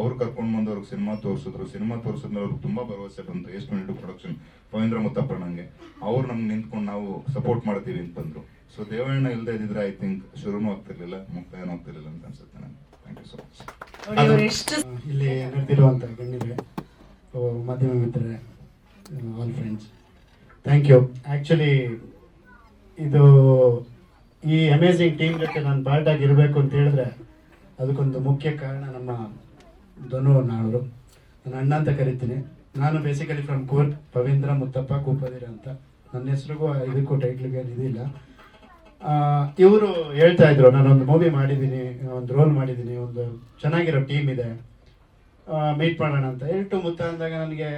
ಅವ್ರು ಕರ್ಕೊಂಡು ಬಂದು ಅವ್ರಿಗೆ ಸಿನಿಮಾ ತೋರಿಸಿದ್ರು. ಸಿನಿಮಾ ತೋರಿಸಿದ್ಮೇಲೆ ಅವ್ರಿಗೆ ತುಂಬಾ ಭರವಸೆ ಬಂತು. AS22 ಪ್ರೊಡಕ್ಷನ್ ಪವಿಂದ್ರ ಮುತ್ತಪ್ಪಣ್ಣಂಗೆ ಅವ್ರು ನಮ್ಗೆ ನಿಂತ್ಕೊಂಡು ನಾವು ಸಪೋರ್ಟ್ ಮಾಡ್ತೀವಿ ಅಂತ ಬಂದ್ರು. ಸೊ ದೇವಣ್ಣ ಇಲ್ಲದೆ ಇದ್ರೆ ಐ ಥಿಂಕ್ ಶುರುನೂ ಆಗ್ತಿರ್ಲಿಲ್ಲ, ಮುಕ್ತಾಯನೂ ಆಗ್ತಿರ್ಲಿಲ್ಲ ಅಂತ ಅನ್ಸುತ್ತೆ ನನಗೆ. Thank you so much. ಇಲ್ಲಿ ನಡೆದಿರುವಂಥ ಗಣ್ಯರೇ, ಮಾಧ್ಯಮ ಮಿತ್ರರೇ, all friends, thank you. Actually ಇದು ಈ ಅಮೇಝಿಂಗ್ ಟೀಮ್ ಜೊತೆ ನಾನು ಪಾರ್ಟ್ ಆಗಿರಬೇಕು ಅಂತ ಹೇಳಿದ್ರೆ ಅದಕ್ಕೊಂದು ಮುಖ್ಯ ಕಾರಣ ನಮ್ಮ ಧನು ನಾಳರು. ನಾನು ಅಣ್ಣ ಅಂತ ಕರಿತೀನಿ. ನಾನು ಬೇಸಿಕಲಿ ಫ್ರಮ್ ಕೂರ್ಗ್, ಪವಿಂದ್ರ ಮುತ್ತಪ್ಪ ಕೂಪದಿರ ಅಂತ. ನನ್ನ ಹೆಸರಿಗೂ ಇದಕ್ಕೂ ಟೈಟ್ಲಿಗೆ ಇದಿಲ್ಲ. ಇವರು ಹೇಳ್ತಾ ಇದ್ರು, ನಾನೊಂದು ಮೂವಿ ಮಾಡಿದ್ದೀನಿ, ಒಂದು ರೋಲ್ ಮಾಡಿದ್ದೀನಿ, ಒಂದು ಚೆನ್ನಾಗಿರೋ ಟೀಮ್ ಇದೆ, ಮೀಟ್ ಮಾಡೋಣ ಅಂತ. ಹೇಳ್ಟು ಮುತ್ತ ಅಂದಾಗ ನನಗೆ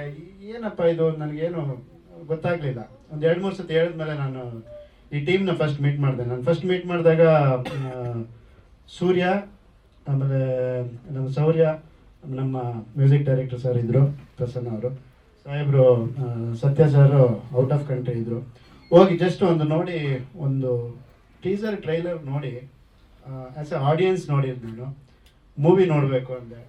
ಏನಪ್ಪ ಇದು ನನಗೇನು ಗೊತ್ತಾಗ್ಲಿಲ್ಲ. ಒಂದು 2-3 ಸತಿ ಹೇಳಿದ್ಮೇಲೆ ನಾನು ಈ ಟೀಮ್ನ ಫಸ್ಟ್ ಮೀಟ್ ಮಾಡಿದೆ. ನಾನು ಫಸ್ಟ್ ಮೀಟ್ ಮಾಡಿದಾಗ ಸೂರ್ಯ, ಆಮೇಲೆ ನಮ್ಮ ಶೌರ್ಯ, ನಮ್ಮ ಮ್ಯೂಸಿಕ್ ಡೈರೆಕ್ಟರ್ ಸರ್ ಇದ್ದರು, ಪ್ರಸನ್ನ ಅವರು, ಸಾಹೇಬರು, ಸತ್ಯ ಸರ್ ಔಟ್ ಆಫ್ ಕಂಟ್ರಿ ಇದ್ದರು. ಹೋಗಿ ಜಸ್ಟ್ ಒಂದು ನೋಡಿ, ಒಂದು ಟೀಸರ್ ಟ್ರೈಲರ್ ನೋಡಿ ಆ್ಯಸ್ ಎ ಆಡಿಯನ್ಸ್ ನೋಡಿದ್ದು ನಾನು ಮೂವಿ ನೋಡಬೇಕು ಅಂದೆ.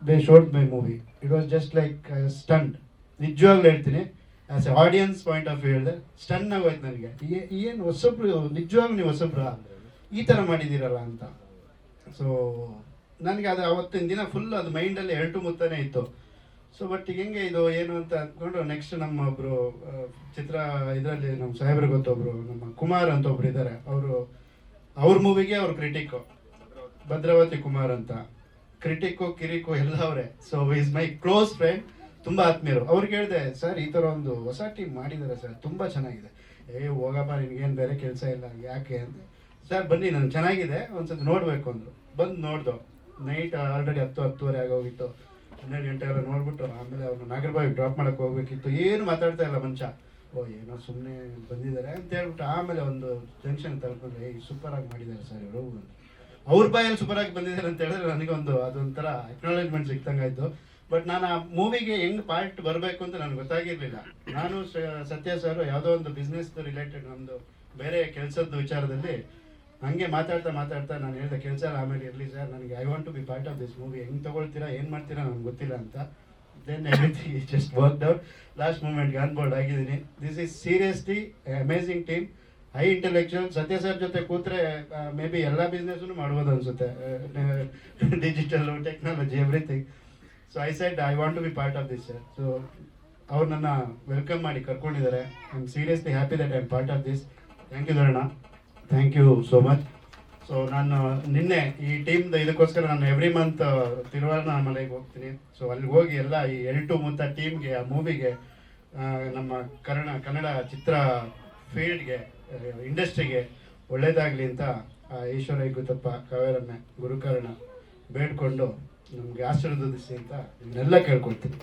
They showed my movie. It was just like stunned. ನಿಜವಾಗ್ಲೂ ಹೇಳ್ತೀನಿ, as a audience point of view ಹೇಳಿದೆ, ಸ್ಟನ್ ಆಗೋಯ್ತು ನನಗೆ. ಏನು ಹೊಸಬ್ರು, ನಿಜವಾಗ್ಲೂ ನೀವು ಹೊಸಬ್ರ ಈ ಥರ ಮಾಡಿದ್ದೀರಲ್ಲ ಅಂತ. ಸೊ ನನಗೆ ಅದು ಅವತ್ತಿನ ದಿನ ಫುಲ್ ಅದು ಮೈಂಡಲ್ಲಿ ಎಳ್ಟು ಮುತ್ತಾನೆ ಇತ್ತು. ಸೊ ಬಟ್ ಈಗ ಹೆಂಗೆ ಇದು ಏನು ಅಂತ ಅಂದ್ಕೊಂಡು ನೆಕ್ಸ್ಟ್ ನಮ್ಮ ಒಬ್ಬರು ಚಿತ್ರ ಇದರಲ್ಲಿ ನಮ್ಮ ಸಾಹೇಬ್ರಿಗೆ ಗೊತ್ತೊಬ್ರು, ನಮ್ಮ ಕುಮಾರ್ ಅಂತ ಒಬ್ರು ಇದ್ದಾರೆ. ಅವ್ರ ಮೂವಿಗೆ ಅವ್ರು ಕ್ರಿಟಿಕ್ಕು, ಭದ್ರಾವತಿ ಕುಮಾರ್ ಅಂತ. ಕ್ರಿಟಿಕ್ಕು ಕಿರಿಕು ಎಲ್ಲ ಅವರೇ. So is my close friend, ತುಂಬ ಆತ್ಮೀಯರು. ಅವ್ರಿಗೆ ಹೇಳಿದೆ, ಸರ್ ಈ ಥರ ಒಂದು ಹೊಸ ಟೀಮ್ ಮಾಡಿದ್ದಾರೆ ಸರ್, ತುಂಬ ಚೆನ್ನಾಗಿದೆ. ಹೋಗಪ್ಪ ನಿನ್ಗೇನು ಬೇರೆ ಕೆಲಸ ಇಲ್ಲ ಯಾಕೆ ಅಂತ. ಸರ್ ಬನ್ನಿ, ನಾನು ಚೆನ್ನಾಗಿದೆ, ಒಂದ್ಸತಿ ನೋಡಬೇಕು ಅಂದರು. ಬಂದು ನೋಡ್ದು. ನೈಟ್ ಆಲ್ರೆಡಿ 10-10:30 ಆಗೋಗಿತ್ತು. 12 ಗಂಟೆ ಎಲ್ಲ ನೋಡ್ಬಿಟ್ಟು ಆಮೇಲೆ ಅವ್ರನ್ನ ನಾಗರಬಾವಿಗೆ ಡ್ರಾಪ್ ಮಾಡಕ್ಕೆ ಹೋಗ್ಬೇಕಿತ್ತು, ಏನು ಮಾತಾಡ್ತಾ ಇಲ್ಲ ಮನುಷ್ಯ. ಓ ಏನೋ ಸುಮ್ಮನೆ ಬಂದಿದ್ದಾರೆ ಅಂತ ಹೇಳ್ಬಿಟ್ಟು ಆಮೇಲೆ ಒಂದು ಜಂಕ್ಷನ್ ತಲುಪಿದ್ರೆ ಸೂಪರ್ ಆಗಿ ಮಾಡಿದ್ದಾರೆ ಸರ್ ಇವರು, ಅವ್ರ ಬಾಯಲ್ಲಿ ಸೂಪರ್ ಆಗಿ ಬಂದಿದ್ದಾರೆ ಅಂತ ಹೇಳಿದ್ರೆ ನನಗೊಂದು ಅದೊಂಥರ ಅಕ್ನಾಲೇಜ್ಮೆಂಟ್ ಸಿಕ್ತಂಗಾಯ್ತು. ಬಟ್ ನಾನು ಆ ಮೂವಿಗೆ ಹೆಂಗ್ ಪಾರ್ಟ್ ಬರಬೇಕು ಅಂತ ನನಗೆ ಗೊತ್ತಾಗಿರ್ಲಿಲ್ಲ. ನಾನು ಸತ್ಯ ಸರ್ ಯಾವುದೋ ಒಂದು ಬಿಸ್ನೆಸ್ ರಿಲೇಟೆಡ್ ಒಂದು ಬೇರೆ ಕೆಲಸದ ವಿಚಾರದಲ್ಲಿ ಹಂಗೆ ಮಾತಾಡ್ತಾ ನಾನು ಹೇಳಿದೆ ಕೆಲಸ ಆಮೇಲೆ ಇರಲಿ ಸರ್, ನನಗೆ I want to be part of this movie, ಹೆಂಗೆ ತೊಗೊಳ್ತೀರಾ ಏನು ಮಾಡ್ತೀರಾ ನನಗೆ ಗೊತ್ತಿಲ್ಲ ಅಂತ. Then everything is just worked out. Last ಮೂಮೆಂಟ್ಗೆ ಆನ್ ಬೋರ್ಡ್ ಆಗಿದ್ದೀನಿ. This is seriously amazing team, high intellectual. Satya sir ಜೊತೆ ಕೂತ್ರೆ ಮೇ ಬಿ ಎಲ್ಲ ಬಿಸ್ನೆಸ್ನು ಮಾಡ್ಬೋದು ಅನ್ಸುತ್ತೆ, digital technology everything. So I said I want to be part of this sir. So ಅವ್ರು ನನ್ನ ವೆಲ್ಕಮ್ ಮಾಡಿ ಕರ್ಕೊಂಡಿದ್ದಾರೆ. I am seriously happy that I am part of this. Thank you Dharana, thank you so much. So ನಾನು ನಿನ್ನೆ ಈ ಟೀಮ್ದು ಇದಕ್ಕೋಸ್ಕರ ನಾನು every month ತಿರುವಣ್ಣಾಮಲೆಗೆ ಹೋಗ್ತೀನಿ. ಸೊ ಅಲ್ಲಿಗೆ ಹೋಗಿ ಎಲ್ಲ ಈ ಎಲ್ಟು ಮುತ್ತ ಟೀಮ್ಗೆ, ಆ ಮೂವಿಗೆ, ನಮ್ಮ ಕನ್ನಡ ಚಿತ್ರ ಫೀಲ್ಡ್ಗೆ, ಇಂಡಸ್ಟ್ರಿಗೆ ಒಳ್ಳೇದಾಗಲಿ ಅಂತ ಈಶ್ವರ ಗುತ್ತಪ್ಪ ಕಾವೇರಮ್ಮ ಗುರುಕರ್ಣ ಬೇಡ್ಕೊಂಡು ನಮಗೆ ಆಶೀರ್ವದಿಸಿ ಅಂತ ನಿಮ್ಮೆಲ್ಲ ಕೇಳ್ಕೊಳ್ತೀನಿ.